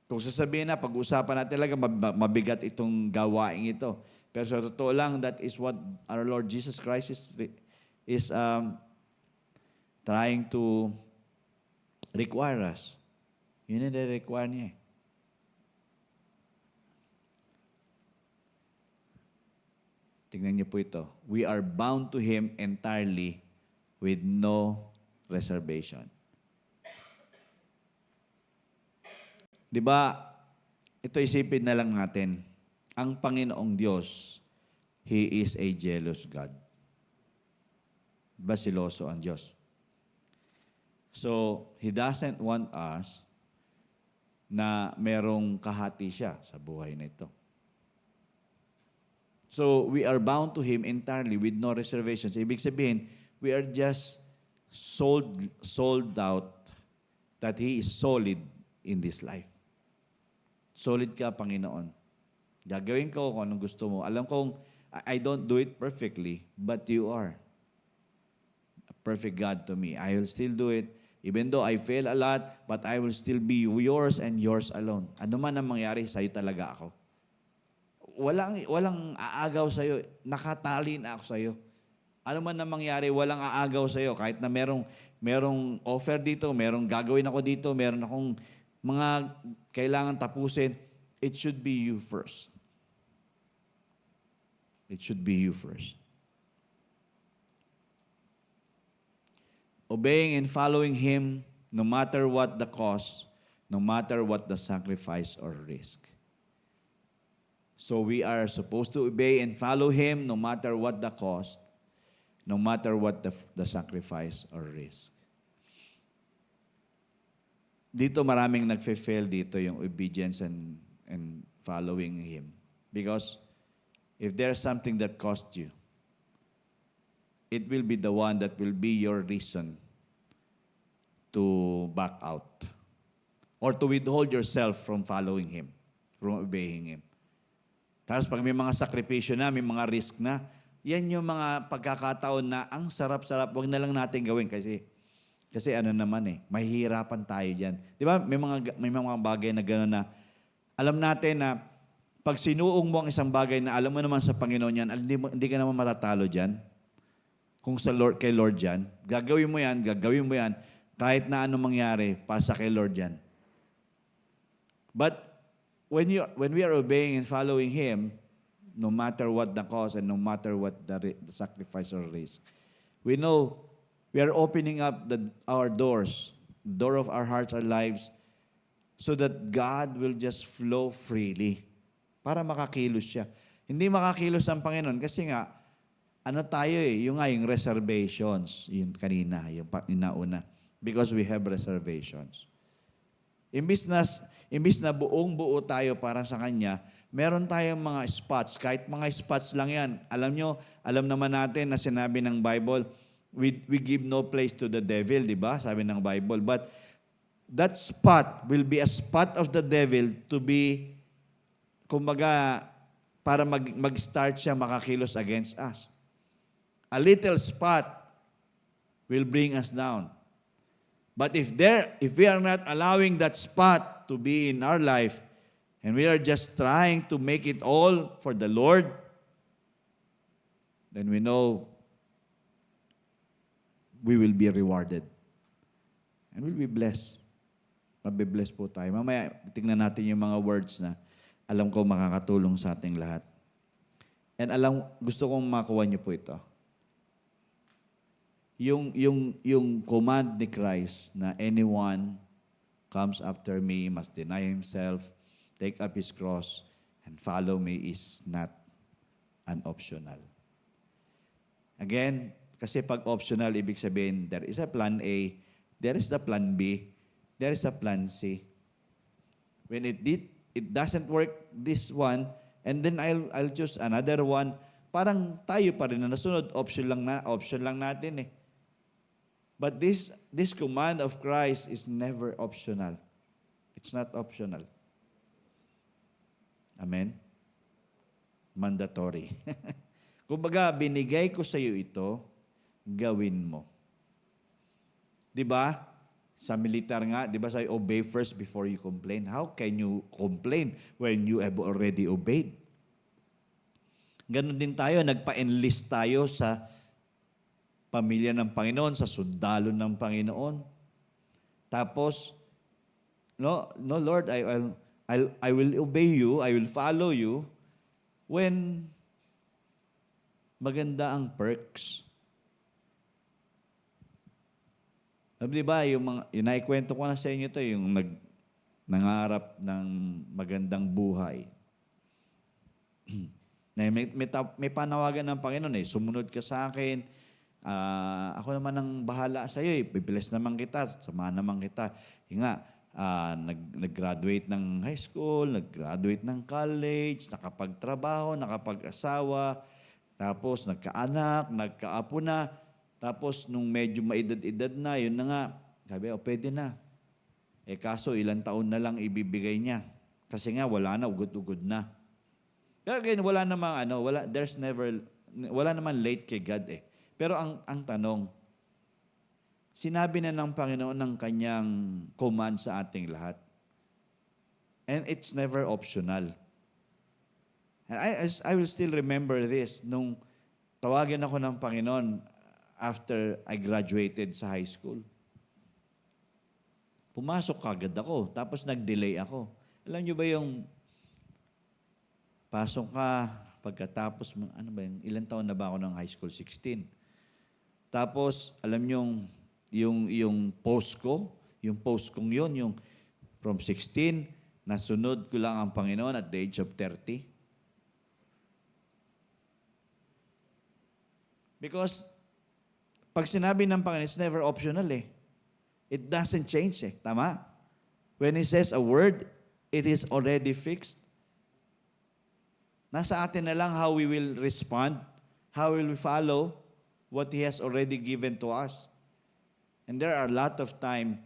kung sasabihin na, pag-usapan natin talaga, mabigat itong gawain ito. Pero sa totoo lang, that is what our Lord Jesus Christ is trying to require us. Yun ang require niya. Tingnan niyo po ito. We are bound to Him entirely with no reservation. Di ba, ito isipin na lang natin, ang Panginoong Diyos, He is a jealous God. Basiloso ang Diyos. So, He doesn't want us na merong kahati siya sa buhay na ito. So, we are bound to Him entirely with no reservations. Ibig sabihin, we are just sold out that He is solid in this life. Solid ka, Panginoon. Gagawin ko kung anong gusto mo. Alam kong I don't do it perfectly, but you are a perfect God to me. I will still do it. Even though I fail a lot, but I will still be yours and yours alone. Ano man ang mangyari, sa'yo talaga ako. Walang aagaw sa'yo. Nakatali na ako sa'yo. Ano man ang mangyari, walang aagaw sa'yo. Kahit na merong offer dito, merong gagawin ako dito, meron akong mga kailangan tapusin, it should be you first. It should be you first. Obeying and following Him no matter what the cost, no matter what the sacrifice or risk. So we are supposed to obey and follow Him no matter what the cost, no matter what the sacrifice or risk. Dito maraming nagfe-fail dito yung obedience and following Him. Because if there's something that cost you, it will be the one that will be your reason to back out or to withhold yourself from following Him, from obeying Him. Tapos pag may mga sakripisyo na, may mga risk na, yan yung mga pagkakataon na ang sarap-sarap, wag na lang natin gawin kasi ano naman mahihirapan tayo diyan. 'Di ba? May mga bagay na gano'n na alam natin na pag sinuong mo ang isang bagay na alam mo naman sa Panginoon yan, hindi ka naman matatalo diyan. Kung kay Lord yan, gagawin mo yan, kahit na anong mangyari, pasa kay Lord yan. But when we are obeying and following Him, no matter what the cost and no matter what the sacrifice or risk, we know we are opening up our doors, the door of our hearts, our lives, so that God will just flow freely para makakilos siya. Hindi makakilos ang Panginoon kasi nga, yung reservations, yung kanina, yung inauna, because we have reservations. Imbis na buong-buo tayo para sa Kanya, meron tayong mga spots, kahit mga spots lang yan. Alam naman natin na sinabi ng Bible, we give no place to the devil, di ba? Sabi ng Bible. But that spot will be a spot of the devil to be, kumbaga, para mag-start siya makakilos against us. A little spot will bring us down. But if we are not allowing that spot to be in our life, and we are just trying to make it all for the Lord, then we know we will be rewarded. And we'll be blessed. Mabibless po tayo. Mamaya, tingnan natin yung mga words na alam ko makakatulong sa ating lahat. And gusto kong makuha niyo po ito. Yung command ni Christ na anyone comes after me must deny himself, take up his cross, and follow me is not an optional. Again, kasi pag optional, ibig sabihin, there is a plan A, there is the plan B, there is a plan C. When it doesn't work, this one, and then I'll choose another one, parang tayo pa rin na nasunod, option lang natin eh. But this command of Christ is never optional. It's not optional. Amen? Mandatory. Kumbaga, binigay ko sa iyo ito, gawin mo. 'Di ba? Sa militar nga, 'di ba, say obey first before you complain. How can you complain when you have already obeyed? Ganon din tayo, nagpa-enlist tayo sa pamilya ng Panginoon, sa sundalo ng Panginoon. Tapos, no Lord, I will obey you, I will follow you when maganda ang perks. Di ba, yung naikwento ko na sa inyo ito, yung nangarap ng magandang buhay. May panawagan ng Panginoon eh, sumunod ka sa akin, ako naman ang bahala sa iyo, bibilis naman kita, samahan naman kita. Yung nga, nag-graduate ng high school, nag-graduate ng college, nakapagtrabaho, nakapag-asawa, tapos nagkaanak, nagkaapo na, tapos nung medyo maedad-edad na, yun na nga, sabi, pwede na. Kaso ilang taon na lang ibibigay niya. Kasi nga, wala na, ugod-ugod na. Kaya again, wala naman late kay God eh. Pero ang tanong, sinabi na ng Panginoon ng kanyang command sa ating lahat. And it's never optional. And I will still remember this nung tawagan ako ng Panginoon after I graduated sa high school. Pumasok kagad ako, tapos nag-delay ako. Alam niyo ba yung pasok ka, pagkatapos, ilang taon na ba ako ng high school? 16. Tapos, alam niyo yung post kong yun, yung from 16, nasunod ko lang ang Panginoon at the age of 30. Because, pag sinabi ng Panginoon, it's never optional eh. It doesn't change eh. Tama? When He says a word, it is already fixed. Nasa atin na lang how we will respond, how will we follow what He has already given to us. And there are a lot of times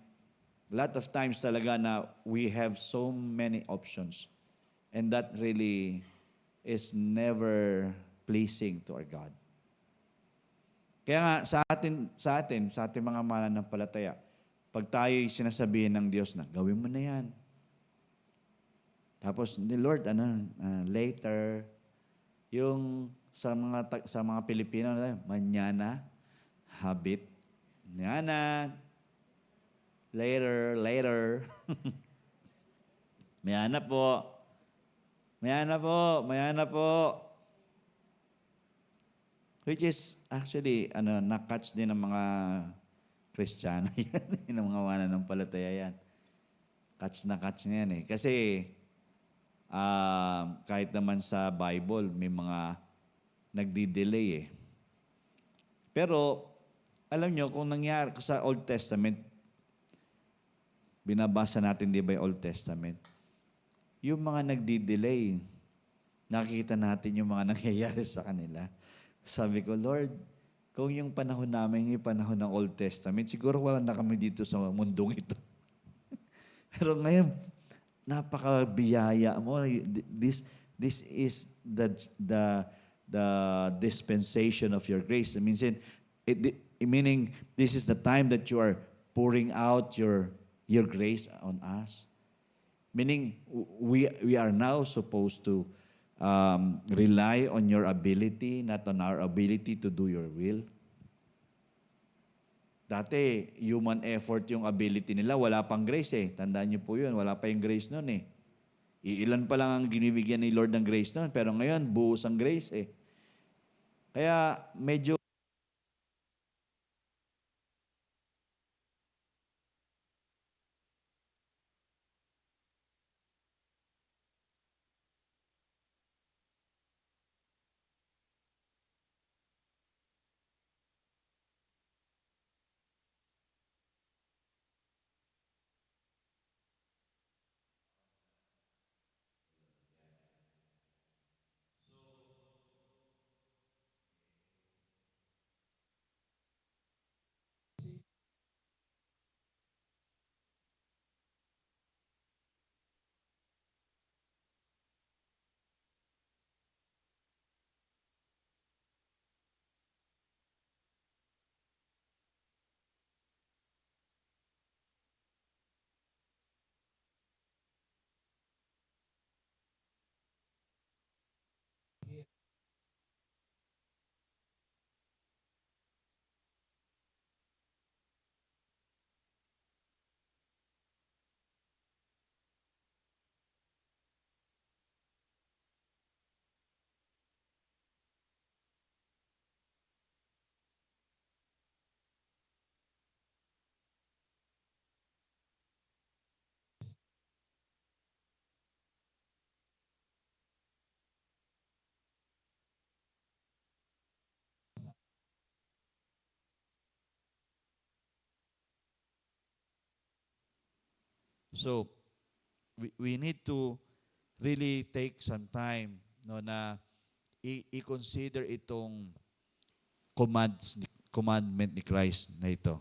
talaga na we have so many options. And that really is never pleasing to our God. Kaya nga sa ating mga mananampalataya, pag tayo'y sinasabihin ng Diyos na, gawin mo na yan. Tapos, Lord, later, yung sa mga Pilipino, manyana, habit, manyana, later. Mayana po. Which is actually, na-catch din ng mga Kristiyano yan, ng mga mananampalataya yan. Catch na yan eh. Kasi, kahit naman sa Bible, may mga nagdi-delay eh. Pero, alam nyo, kung nangyari sa Old Testament, binabasa natin di ba yung Old Testament, yung mga nagdi-delay, nakikita natin yung mga nangyayari sa kanila. Sabi ko, Lord, kung yung panahon namin, yung panahon ng Old Testament, siguro wala na kami dito sa mundong ito. Pero ngayon, napakabiyaya mo. this is the dispensation of your grace. I mean, meaning this is the time that you are pouring out your grace on us. Meaning we are now supposed to rely on your ability, not on our ability to do your will. Dati, human effort yung ability nila, wala pang grace eh. Tandaan niyo po yun, wala pa yung grace nun eh. Iilan pa lang ang ginibigyan ni Lord ng grace nun, pero ngayon, buhos ang grace eh. Kaya medyo so we need to really take some time no na i-consider itong commandment ni Christ na ito.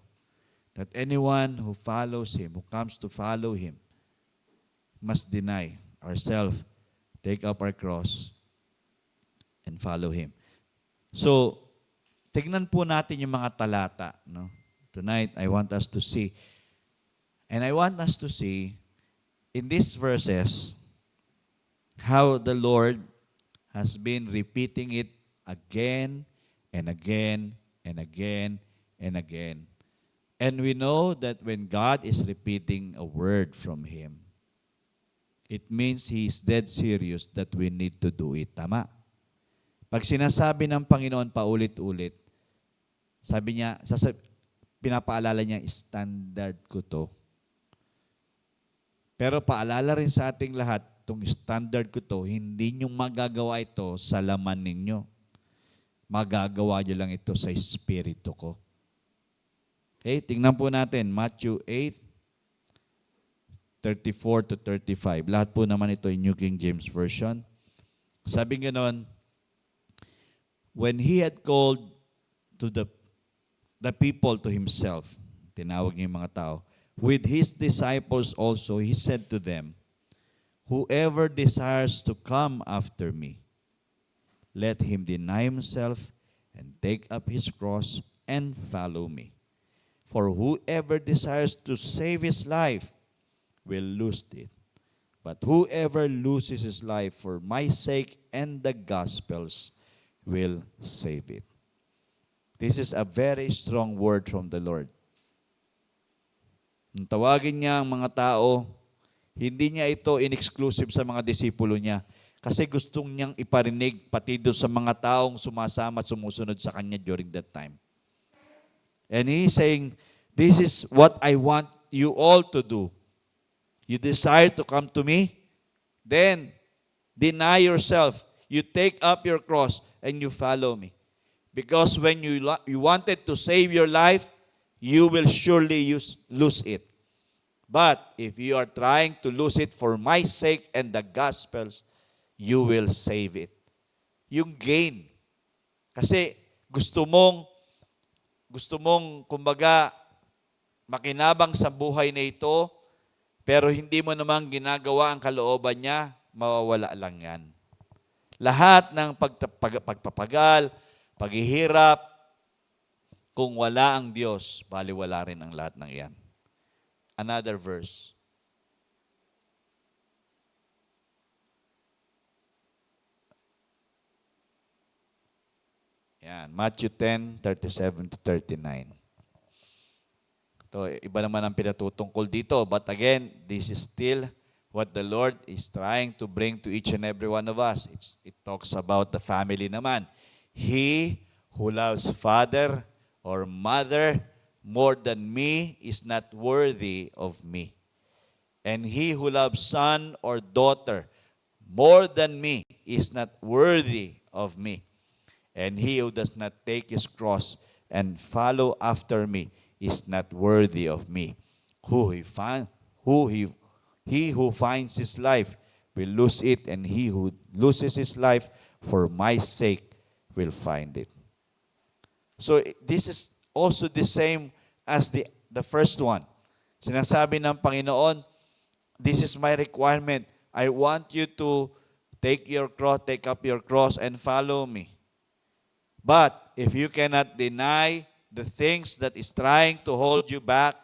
That anyone who follows Him, who comes to follow Him, must deny ourselves, take up our cross, and follow Him. So, tignan po natin yung mga talata. No? Tonight, I want us to see. And I want us to see in these verses how the Lord has been repeating it again and again and again and again. And we know that when God is repeating a word from Him, it means He is dead serious that we need to do it. Tama? Pag sinasabi ng Panginoon paulit-ulit, sabi niya, pinapaalala niya, standard ko to. Pero paalala rin sa ating lahat, itong standard ko to, hindi niyo magagawa ito sa laman ninyo. Magagawa niyo lang ito sa espiritu ko. Okay, tingnan po natin, Matthew 8:34 to 35. Lahat po naman ito yung New King James Version. Sabi ganon, when He had called to the people to Himself, tinawag niya yung mga tao, with His disciples also, He said to them, whoever desires to come after me, let him deny himself and take up his cross and follow me. For whoever desires to save his life will lose it. But whoever loses his life for my sake and the gospel's will save it. This is a very strong word from the Lord. Nung tawagin niya ang mga tao, hindi niya ito in-exclusive sa mga disipulo niya. Kasi gustong niyang iparinig pati doon sa mga taong sumasama at sumusunod sa kanya during that time. And He's saying, this is what I want you all to do. You desire to come to me? Then, deny yourself. You take up your cross and you follow me. Because when you wanted to save your life, you will surely lose it. But if you are trying to lose it for my sake and the gospel's, you will save it. Yung gain. Kasi gusto mong, kumbaga, makinabang sa buhay na ito, pero hindi mo naman ginagawa ang kalooban niya, mawawala lang yan. Lahat ng pagpapagal, paghihirap, kung wala ang Diyos, baliwala rin ang lahat ng iyan. Another verse. Yan, Matthew 10:37 to 39. Ito, iba naman ang pinatutungkol dito. But again, this is still what the Lord is trying to bring to each and every one of us. It talks about the family naman. He who loves father or mother more than me is not worthy of me. And he who loves son or daughter more than me is not worthy of me. And he who does not take his cross and follow after me is not worthy of me. He who finds his life will lose it, and he who loses his life for my sake will find it. So this is also the same as the first one. Sinasabi ng Panginoon, this is my requirement. I want you to take up your cross and follow me. But if you cannot deny the things that is trying to hold you back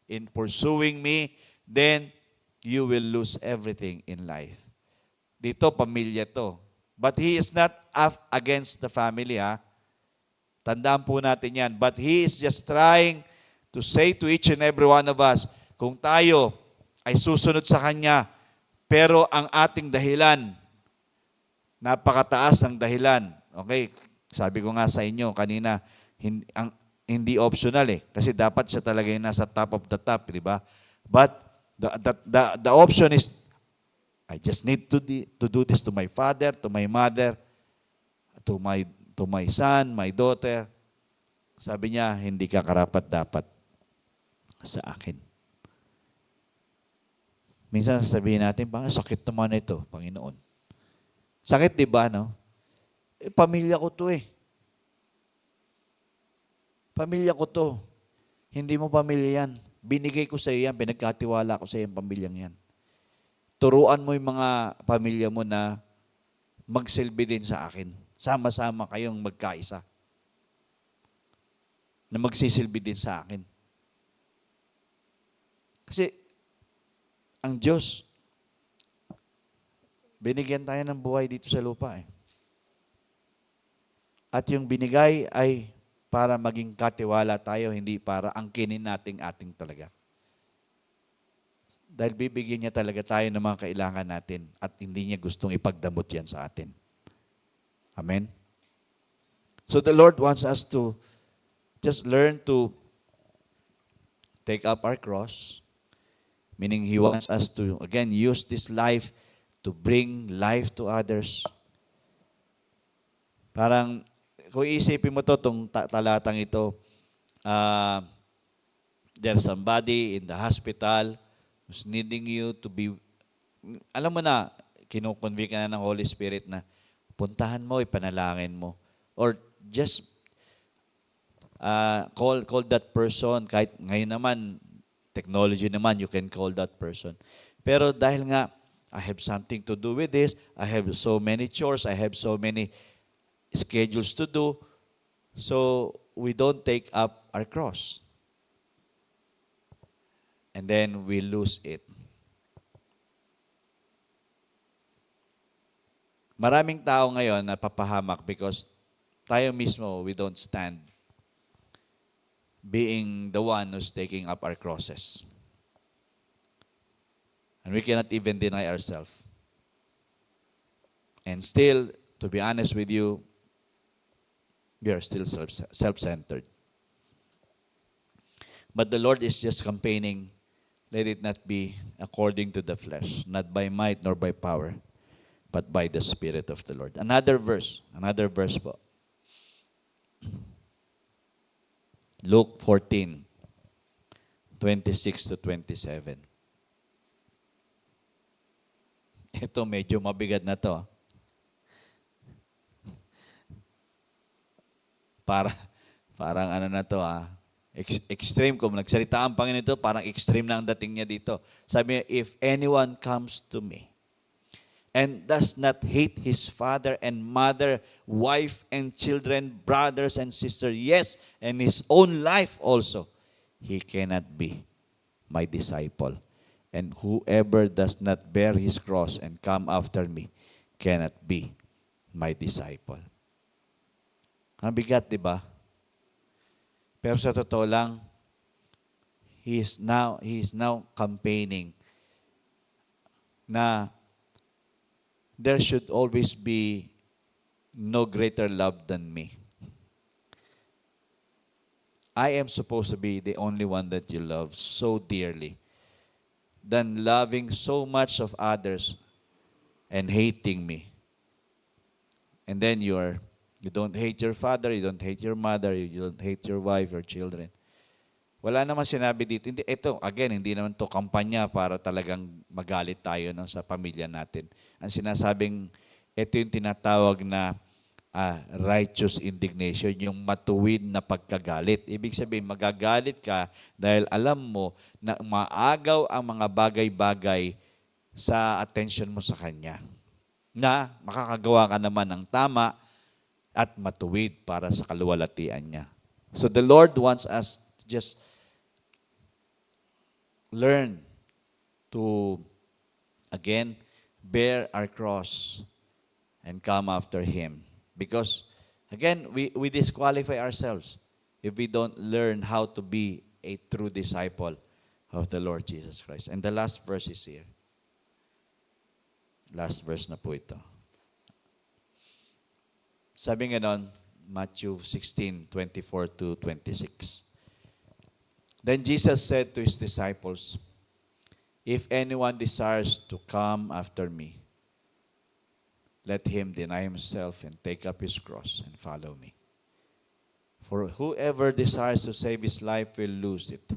in pursuing me, then you will lose everything in life. Dito, pamilya to. But he is not against the family, ha? Tandaan po natin yan. But he is just trying to say to each and every one of us, kung tayo ay susunod sa Kanya, pero ang ating dahilan, napakataas ng dahilan. Okay, sabi ko nga sa inyo kanina, hindi optional eh. Kasi dapat siya talaga yung nasa top of the top, di ba? But the option is, I just need to do this to my father, to my mother, to my son, my daughter. Sabi niya, hindi ka karapat-dapat sa akin. Minsan sasabihin natin, sakit naman ito, Panginoon. Sakit, di ba, no? Pamilya ko to eh. Pamilya ko to. Hindi mo pamilya yan. Binigay ko sa iyo yan, pinagkatiwala ko sa iyo yung pamilyang yan. Turuan mo yung mga pamilya mo na magsilbi din sa akin. Sama-sama kayong magkaisa. Na magsisilbi din sa akin. Kasi, ang Diyos, binigyan tayo ng buhay dito sa lupa eh. At yung binigay ay para maging katiwala tayo, hindi para angkinin ating talaga. Dahil bibigyan niya talaga tayo ng mga kailangan natin at hindi niya gustong ipagdamot yan sa atin. Amen? So the Lord wants us to just learn to take up our cross, meaning He wants us to, again, use this life to bring life to others. Parang, kung isipin mo itong talatang ito, there's somebody in the hospital who's needing you to be, alam mo na, kinukonvict ka na ng Holy Spirit na puntahan mo, ipanalangin mo. Or just call that person. Kahit ngayon naman, technology naman, you can call that person. Pero dahil nga, I have something to do with this, I have so many chores, I have so many schedules to do, so we don't take up our cross. And then we lose it. Maraming tao ngayon na papahamak because tayo mismo, we don't stand being the one who's taking up our crosses. And we cannot even deny ourselves. And still, to be honest with you, we are still self-centered. But the Lord is just campaigning, let it not be according to the flesh, not by might nor by power, but by the Spirit of the Lord. Another verse po. Luke 14, 26 to 27. Ito medyo mabigat na to. Parang ano na to extreme. Kung nagsalita ang Panginoon ito, parang extreme na ang dating niya dito. Sabi niya, if anyone comes to me and does not hate his father and mother, wife and children, brothers and sisters, yes, and his own life also, he cannot be my disciple. And whoever does not bear his cross and come after me cannot be my disciple. Ang bigat, di ba? Pero sa totoo lang, he is now campaigning na there should always be no greater love than me. I am supposed to be the only one that you love so dearly than loving so much of others and hating me. And then you don't hate your father, you don't hate your mother, you don't hate your wife or children. Wala naman sinabi dito. Hindi naman to kampanya para talagang magalit tayo no, sa pamilya natin. Ang sinasabing, ito yung tinatawag na righteous indignation, yung matuwid na pagkagalit. Ibig sabihin, magagalit ka dahil alam mo na maagaw ang mga bagay-bagay sa attention mo sa Kanya. Na makakagawa ka naman ng tama at matuwid para sa kaluwalhatian niya. So the Lord wants us to just learn to, again, bear our cross and come after Him. Because, again, we disqualify ourselves if we don't learn how to be a true disciple of the Lord Jesus Christ. And the last verse is here. Last verse na po ito. Sabi nga nun, Matthew 16:24 to 26. Then Jesus said to his disciples, "If anyone desires to come after me, let him deny himself and take up his cross and follow me. For whoever desires to save his life will lose it,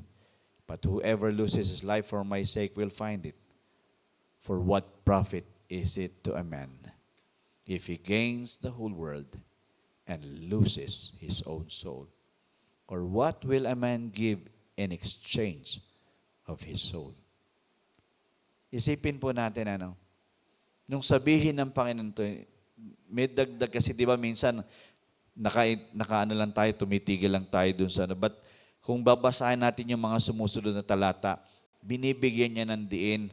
but whoever loses his life for my sake will find it. For what profit is it to a man if he gains the whole world and loses his own soul? Or what will a man give in exchange of his soul?" Isipin po natin nung sabihin ng Panginoon to, may dagdag kasi, di ba minsan, nakaano lang tayo, tumitigil lang tayo dun sa But kung babasahin natin yung mga sumusunod na talata, binibigyan niya ng diin,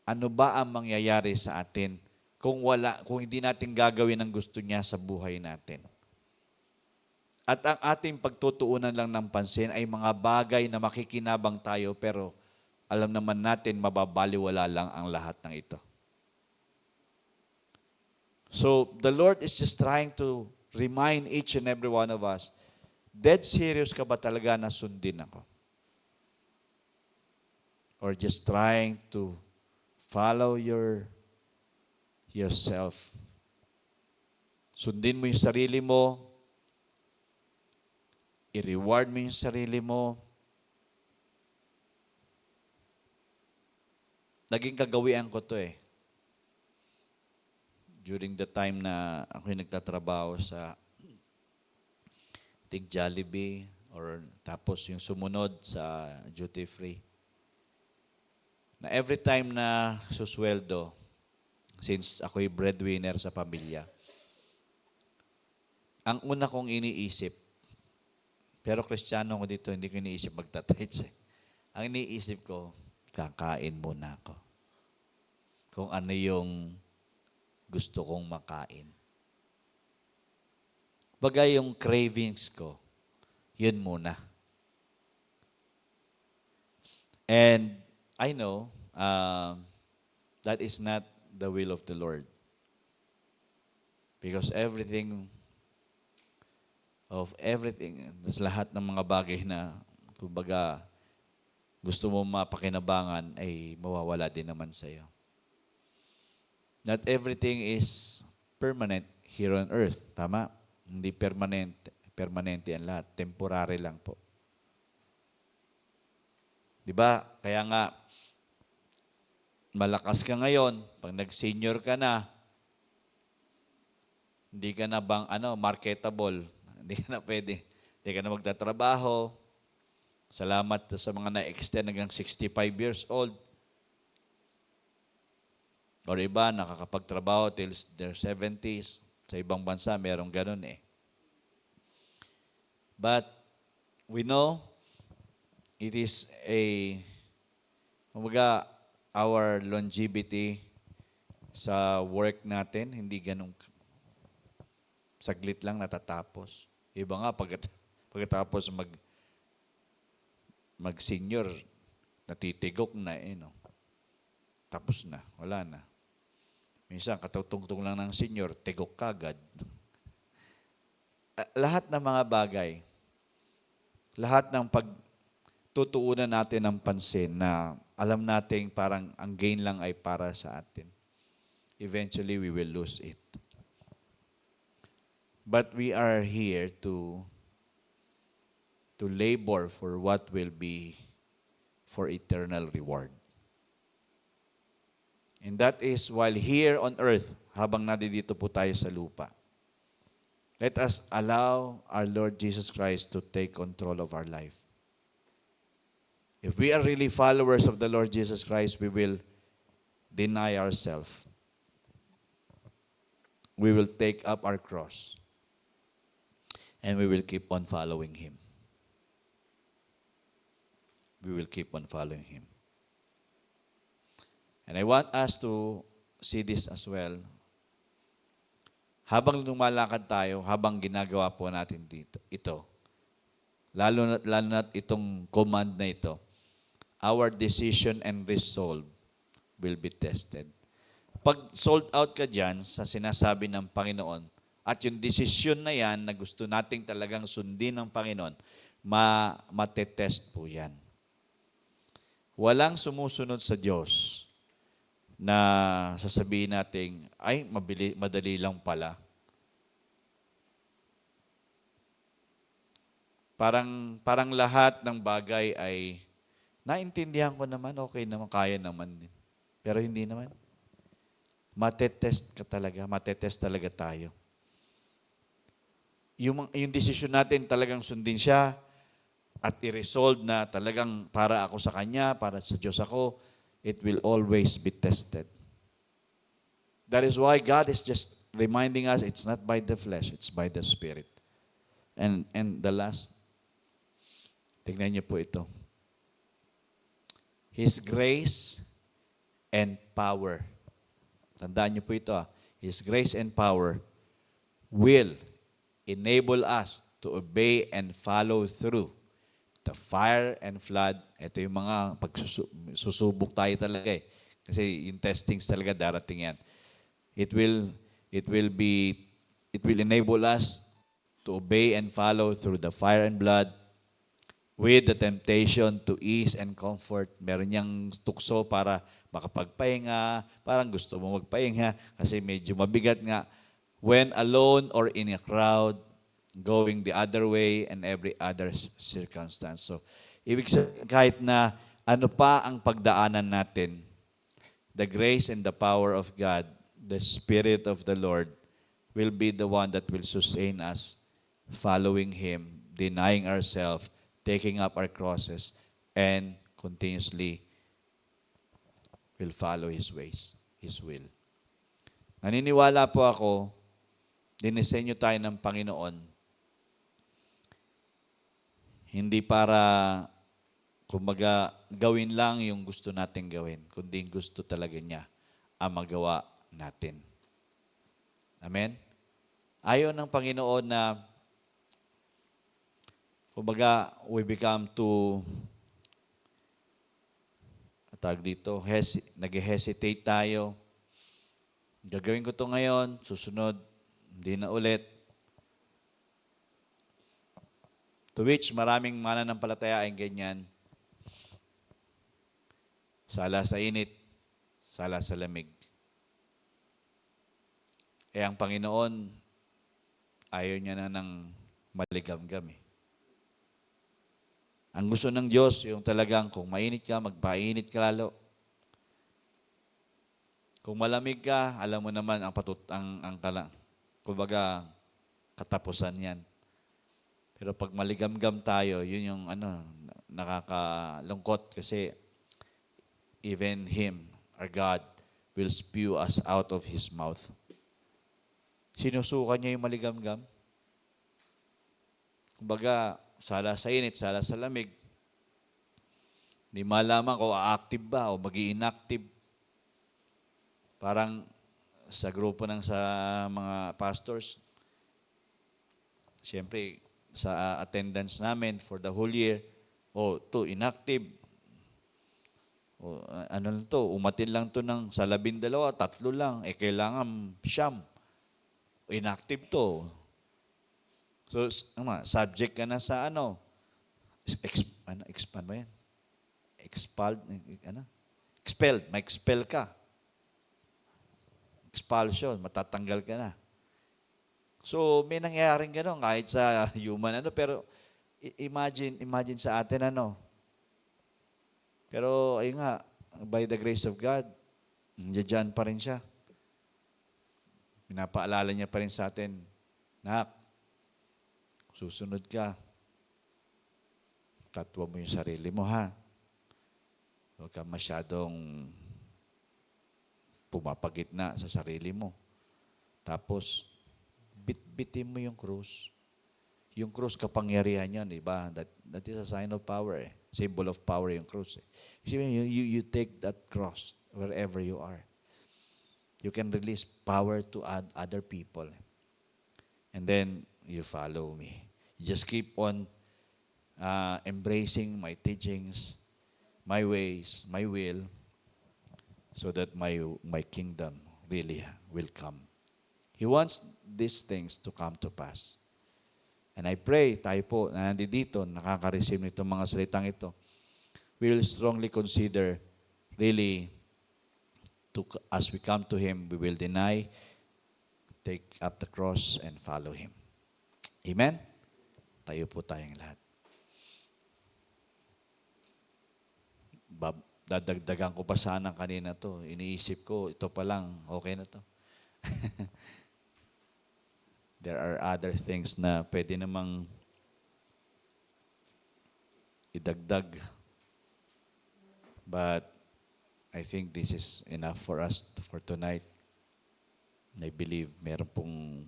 ano ba ang mangyayari sa atin kung hindi natin gagawin ang gusto niya sa buhay natin. At ang ating pagtutuunan lang ng pansin ay mga bagay na makikinabang tayo, pero alam naman natin mababaliwala lang ang lahat ng ito. So, the Lord is just trying to remind each and every one of us, dead serious ka ba talaga na sundin ako? Or just trying to follow yourself? Sundin mo yung sarili mo, i-reward mo yung sarili mo. Naging kagawian ko to during the time na ako'y nagtatrabaho sa Jollibee or tapos yung sumunod sa duty free. Na every time na susweldo, since ako'y breadwinner sa pamilya, ang una kong iniisip, pero Kristiyano ko dito, hindi ko iniisip magta-tithes Ang iniisip ko, kakain muna ako. Kung ano yung gusto kong makain. Bagay yung cravings ko, yun muna. And I know that is not the will of the Lord. Because everything, lahat ng mga bagay na, kumbaga, gusto mo mapakinabangan, ay mawawala din naman sa'yo. Not everything is permanent here on earth. Tama? Hindi permanente ang lahat. Temporary lang po. Diba? Kaya nga, malakas ka ngayon, pag nag-senior ka na, hindi ka na marketable. Hindi ka na pwede. Hindi ka na magtatrabaho. Salamat sa mga na-extend hanggang 65 years old. Or iba, nakakapagtrabaho till their 70s. Sa ibang bansa, merong ganun eh. But we know it is kumbaga, our longevity sa work natin, hindi ganun saglit lang natatapos. Iba nga, pagkatapos mag-senior, natitigok na eh, no? Tapos na, wala na. Minsan, katutungtong lang ng senior, tigok kagad. Lahat ng mga bagay, lahat ng pagtutuunan natin ng pansin na alam nating parang ang gain lang ay para sa atin. Eventually, we will lose it. But we are here to labor for what will be for eternal reward. And that is while here on earth, habang nandito po tayo sa lupa, let us allow our Lord Jesus Christ to take control of our life. If we are really followers of the Lord Jesus Christ, we will deny ourselves. We will take up our cross. And we will keep on following Him. We will keep on following Him. And I want us to see this as well. Habang lumalakad tayo, habang ginagawa po natin ito, lalo na itong command na ito, our decision and resolve will be tested. Pag sold out ka dyan sa sinasabi ng Panginoon, at yung desisyon na yan na gusto nating talagang sundin ng Panginoon, matetest po yan. Walang sumusunod sa Diyos na sasabihin natin, ay, madali lang pala. Parang lahat ng bagay ay, naintindihan ko naman, okay naman, kaya naman din. Pero hindi naman. Matetest talaga tayo. Yung desisyon natin talagang sundin siya at i-resolve na talagang para ako sa Kanya, para sa Diyos ako, it will always be tested. That is why God is just reminding us, it's not by the flesh, it's by the Spirit. And the last, tignan niyo po ito. His grace and power. Tandaan niyo po ito. His grace and power will enable us to obey and follow through the fire and flood. Ito yung mga pagsusubok tayo talaga eh. Kasi yung testings talaga darating yan. It will enable us to obey and follow through the fire and blood with the temptation to ease and comfort. Meron niyang tukso para makapagpahinga, parang gusto mo magpahinga kasi medyo mabigat nga. When alone or in a crowd, going the other way and every other circumstance. So, ibig sabihin kahit na ano pa ang pagdaanan natin, the grace and the power of God, the Spirit of the Lord, will be the one that will sustain us, following Him, denying ourselves, taking up our crosses, and continuously will follow His ways, His will. Naniniwala po ako, dinisenyo tayo ng Panginoon, hindi para, kumbaga, gawin lang yung gusto natin gawin, kundi gusto talaga niya ang magawa natin. Amen? Ayaw ng Panginoon na, kumbaga, we become too, nag-hesitate tayo. Gagawin ko to ngayon, susunod, hindi na ulit. To which maraming mananampalataya ay ganyan. Sala sa init, sala sa lamig. Ang Panginoon, ayaw niya na ng maligamgam eh. Ang gusto ng Diyos, yung talagang kung mainit ka, magpainit ka lalo. Kung malamig ka, alam mo naman kumbaga, katapusan yan. Pero pag maligamgam tayo, yun yung nakakalungkot kasi even Him, our God, will spew us out of His mouth. Sinusuka niya yung maligamgam. Kumbaga, sala sa init, sala sa lamig. Hindi malaman kung active ba o mag-i-inactive. Parang sa grupo ng sa mga pastors, siyempre, sa attendance namin for the whole year, inactive. Ano lang to, umatin lang to ng sa 12, 3 lang. Kailangan 9. Inactive to. So, subject ka na sa expand ba yan? Expelled, may expel ka. Expulsion, matatanggal ka na. So, may nangyayaring gano'n kahit sa human pero imagine sa atin Pero ayun nga, by the grace of God, nandiyan pa rin siya. Pinapaalala niya pa rin sa atin, Nak, susunod ka. Tatwa mo yung sarili mo, ha? Huwag ka masyadong pumapagitna sa sarili mo. Tapos, bitbitin mo yung krus. Yung krus, kapangyarihan yan, diba? That is a sign of power, Symbol of power yung krus, You take that cross wherever you are. You can release power to other people. And then, you follow me. You just keep on embracing my teachings, my ways, my will, so that my kingdom really will come. He wants these things to come to pass. And I pray, tayo po, na nandito, nakaka-receive nitong mga salitang ito, we will strongly consider, really, as we come to Him, we will deny, take up the cross, and follow Him. Amen? Tayo po tayong lahat. Dadagdagan ko pa sana kanina to. Iniisip ko, ito pa lang, okay na to. There are other things na pwede namang idagdag. But I think this is enough for us for tonight. I believe meron pong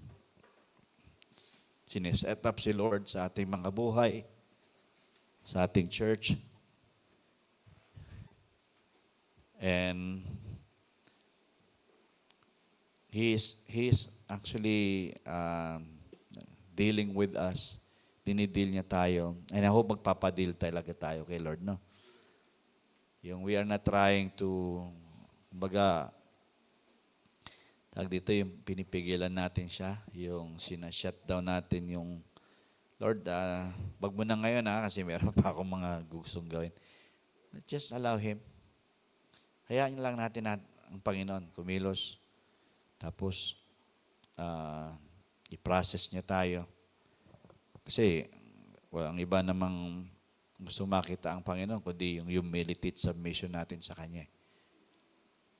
sineset up si Lord sa ating mga buhay, sa ating church. And He is actually dealing with us. Dinidil niya tayo. And I hope magpapadil talaga tayo kay Lord, no? Yung we are not trying to, kumbaga, dito yung pinipigilan natin siya, yung sina-shutdown natin yung, Lord, wag mo na ngayon kasi meron pa akong mga gustong gawin. Just allow Him. Hayaan lang natin ang Panginoon kumilos. Tapos, i-process niya tayo. Kasi, ang iba namang gusto makita ang Panginoon, kundi yung humility at submission natin sa Kanya.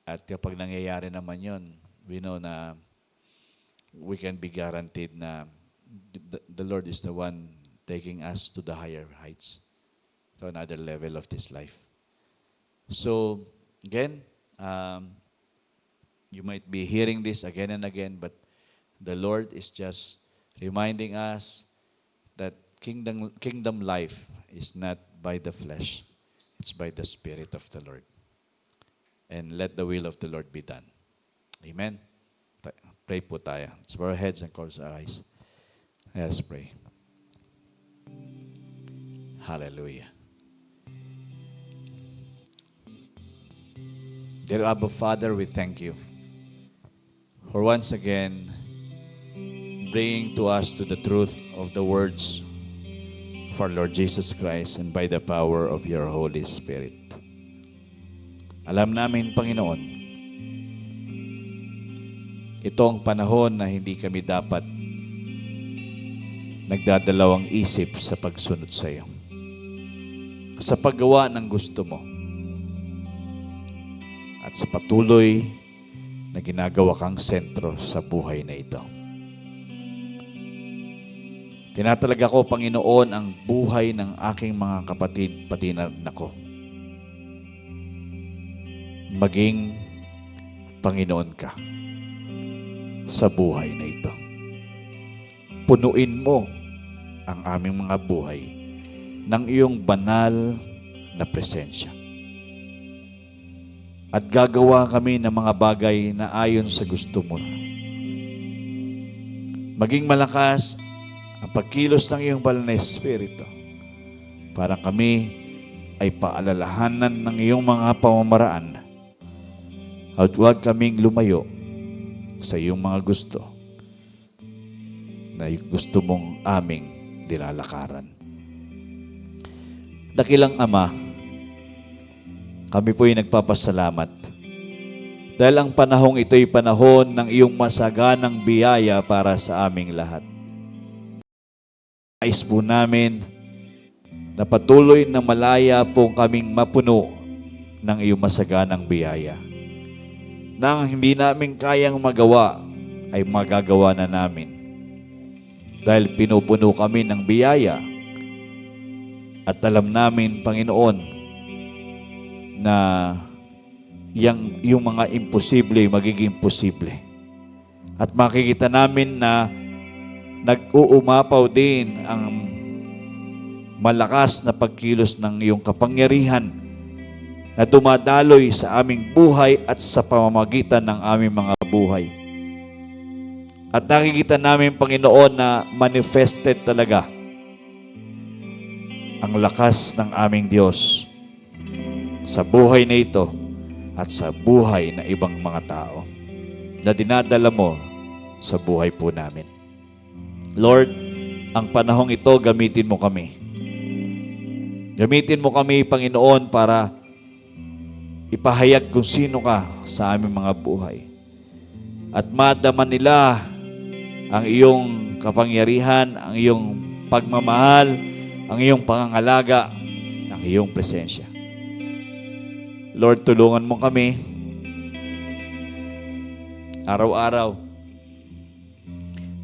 At kapag nangyayari naman yun, we know na we can be guaranteed na the Lord is the one taking us to the higher heights, to another level of this life. So, again, you might be hearing this again and again, but the Lord is just reminding us that kingdom life is not by the flesh. It's by the Spirit of the Lord. And let the will of the Lord be done. Amen? Pray po tayo. Let's bow our heads and close our eyes. Let's pray. Hallelujah. Dear Abba Father, we thank you for once again bringing to us to the truth of the words of our Lord Jesus Christ and by the power of your Holy Spirit. Alam namin, Panginoon, ito ang panahon na hindi kami dapat nagdadalawang isip sa pagsunod sa iyo. Sa paggawa ng gusto mo. At sa patuloy na ginagawa kang sentro sa buhay na ito. Tinatalaga ko, Panginoon, ang buhay ng aking mga kapatid, pati na ako. Maging Panginoon ka sa buhay na ito. Punuin mo ang aming mga buhay ng iyong banal na presensya. At gagawa kami ng mga bagay na ayon sa gusto mo. Maging malakas ang pagkilos ng iyong banal na Espiritu para kami ay paalalahanan ng iyong mga pamamaraan at huwag kaming lumayo sa iyong mga gusto na gusto mong aming dilalakaran. Dakilang Ama, kami po'y nagpapasalamat dahil ang panahong ito'y panahon ng iyong masaganang biyaya para sa aming lahat. Nais po namin na patuloy na malaya po kaming mapuno ng iyong masaganang biyaya. Nang hindi namin kayang magawa, ay magagawa na namin. Dahil pinupuno kami ng biyaya at alam namin, Panginoon, na yung mga imposible magiging posible. At makikita namin na nag-uumapaw din ang malakas na pagkilos ng iyong kapangyarihan na dumadaloy sa aming buhay at sa pamamagitan ng aming mga buhay. At nakikita namin, Panginoon, na manifested talaga ang lakas ng aming Diyos sa buhay na ito at sa buhay na ibang mga tao na dinadala mo sa buhay po namin. Lord, ang panahong ito, gamitin mo kami. Gamitin mo kami, Panginoon, para ipahayag kung sino ka sa aming mga buhay. At madama nila ang iyong kapangyarihan, ang iyong pagmamahal, ang iyong pangangalaga, ang iyong presensya. Lord, tulungan mo kami araw-araw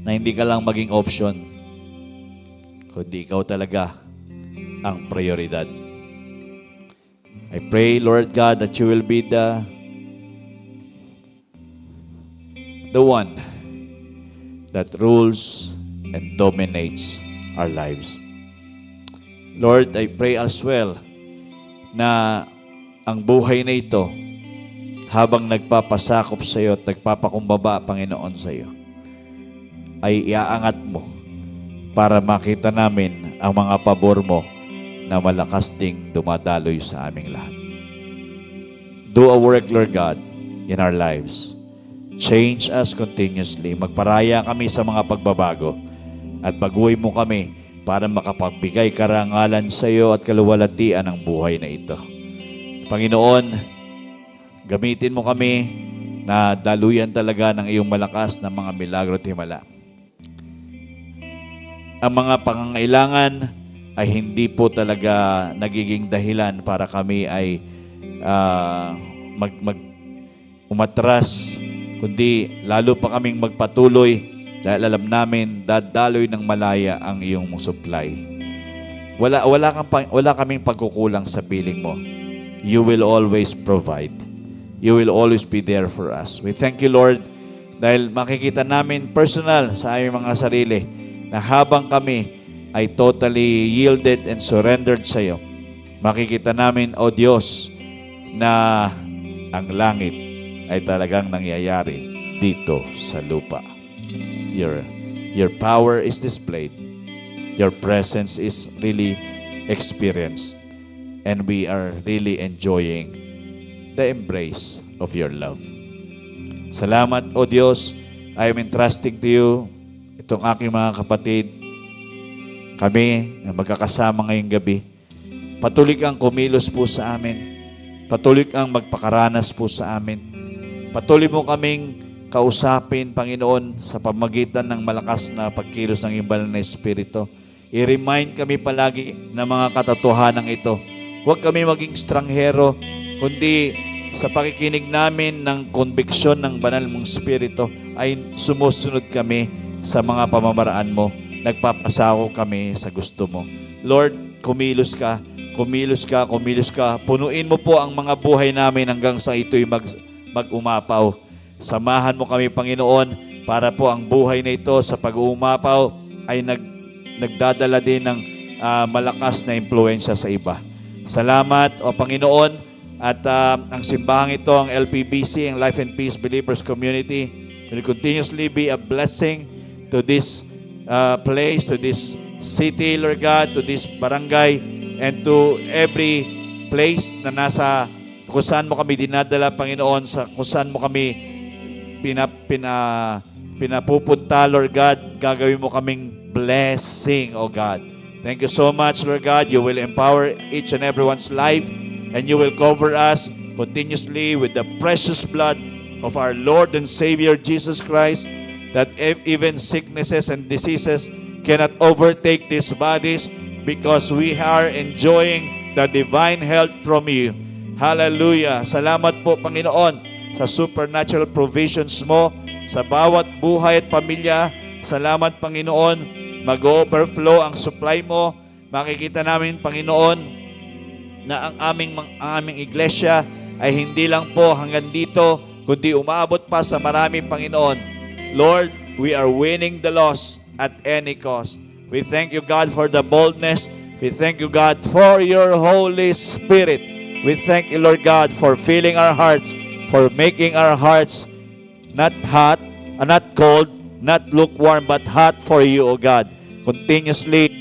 na hindi ka lang maging option, kundi ikaw talaga ang prioridad. I pray, Lord God, that you will be the one that rules and dominates our lives. Lord, I pray as well na ang buhay na ito, habang nagpapasakop sa iyo at nagpapakumbaba, Panginoon, sa iyo, ay iaangat mo para makita namin ang mga pabor mo na malakas ding dumadaloy sa aming lahat. Do a work, Lord God, in our lives. Change us continuously. Magparaya kami sa mga pagbabago at baguhin mo kami para makapagbigay karangalan sa iyo at kaluwalhatian ng buhay na ito. Panginoon, gamitin mo kami na daluyan talaga ng iyong malakas na mga milagro at himala. Ang mga pangangailangan ay hindi po talaga nagiging dahilan para kami ay umatras, kundi lalo pa kaming magpatuloy dahil alam namin dadaloy ng malaya ang iyong supply. Wala kaming pagkukulang sa piling mo. You will always provide. You will always be there for us. We thank you, Lord, dahil makikita namin personal sa aming mga sarili na habang kami ay totally yielded and surrendered sa iyo, makikita namin, O Diyos, na ang langit ay talagang nangyayari dito sa lupa. Your power is displayed. Your presence is really experienced. And we are really enjoying the embrace of your love. Salamat, O Diyos. I am entrusting to you itong aking mga kapatid, kami na magkakasama ngayong gabi. Patuloy kang kumilos po sa amin. Patuloy kang magpakaranas po sa amin. Patuloy mo kaming kausapin, Panginoon, sa pamagitan ng malakas na pagkilos ng iyong banal na Espiritu. I-remind kami palagi ng mga katotohanan ito. Huwag kami maging stranghero, kundi sa pakikinig namin ng konbiksyon ng banal mong Espiritu ay sumusunod kami sa mga pamamaraan mo. Nagpapasako kami sa gusto mo. Lord, kumilos ka, kumilos ka, kumilos ka. Punuin mo po ang mga buhay namin hanggang sa ito'y mag-umapaw. Samahan mo kami, Panginoon, para po ang buhay na ito sa pag-uumapaw ay nagdadala din ng malakas na impluensya sa iba. Salamat, O Panginoon, at ang simbahang ito, ang LPBC, ang Life and Peace Believers Community, will continuously be a blessing to this place, to this city, Lord God, to this barangay, and to every place na nasa kung saan mo kami dinadala, Panginoon, sa kung saan mo kami pinapupunta, Lord God, gagawin mo kaming blessing, O God. Thank you so much, Lord God. You will empower each and everyone's life, and you will cover us continuously with the precious blood of our Lord and Savior Jesus Christ, that even sicknesses and diseases cannot overtake these bodies because we are enjoying the divine health from you. Hallelujah. Salamat po, Panginoon, sa supernatural provisions mo sa bawat buhay at pamilya. Salamat, Panginoon. Mag-overflow ang supply mo. Makikita namin, Panginoon, na ang aming iglesia ay hindi lang po hanggang dito, kundi umaabot pa sa marami, Panginoon. Lord, we are winning the lost at any cost. We thank you, God, for the boldness. We thank you, God, for your Holy Spirit. We thank you, Lord God, for filling our hearts, for making our hearts not hot, not cold, not lukewarm, but hot for you, O God. Continuously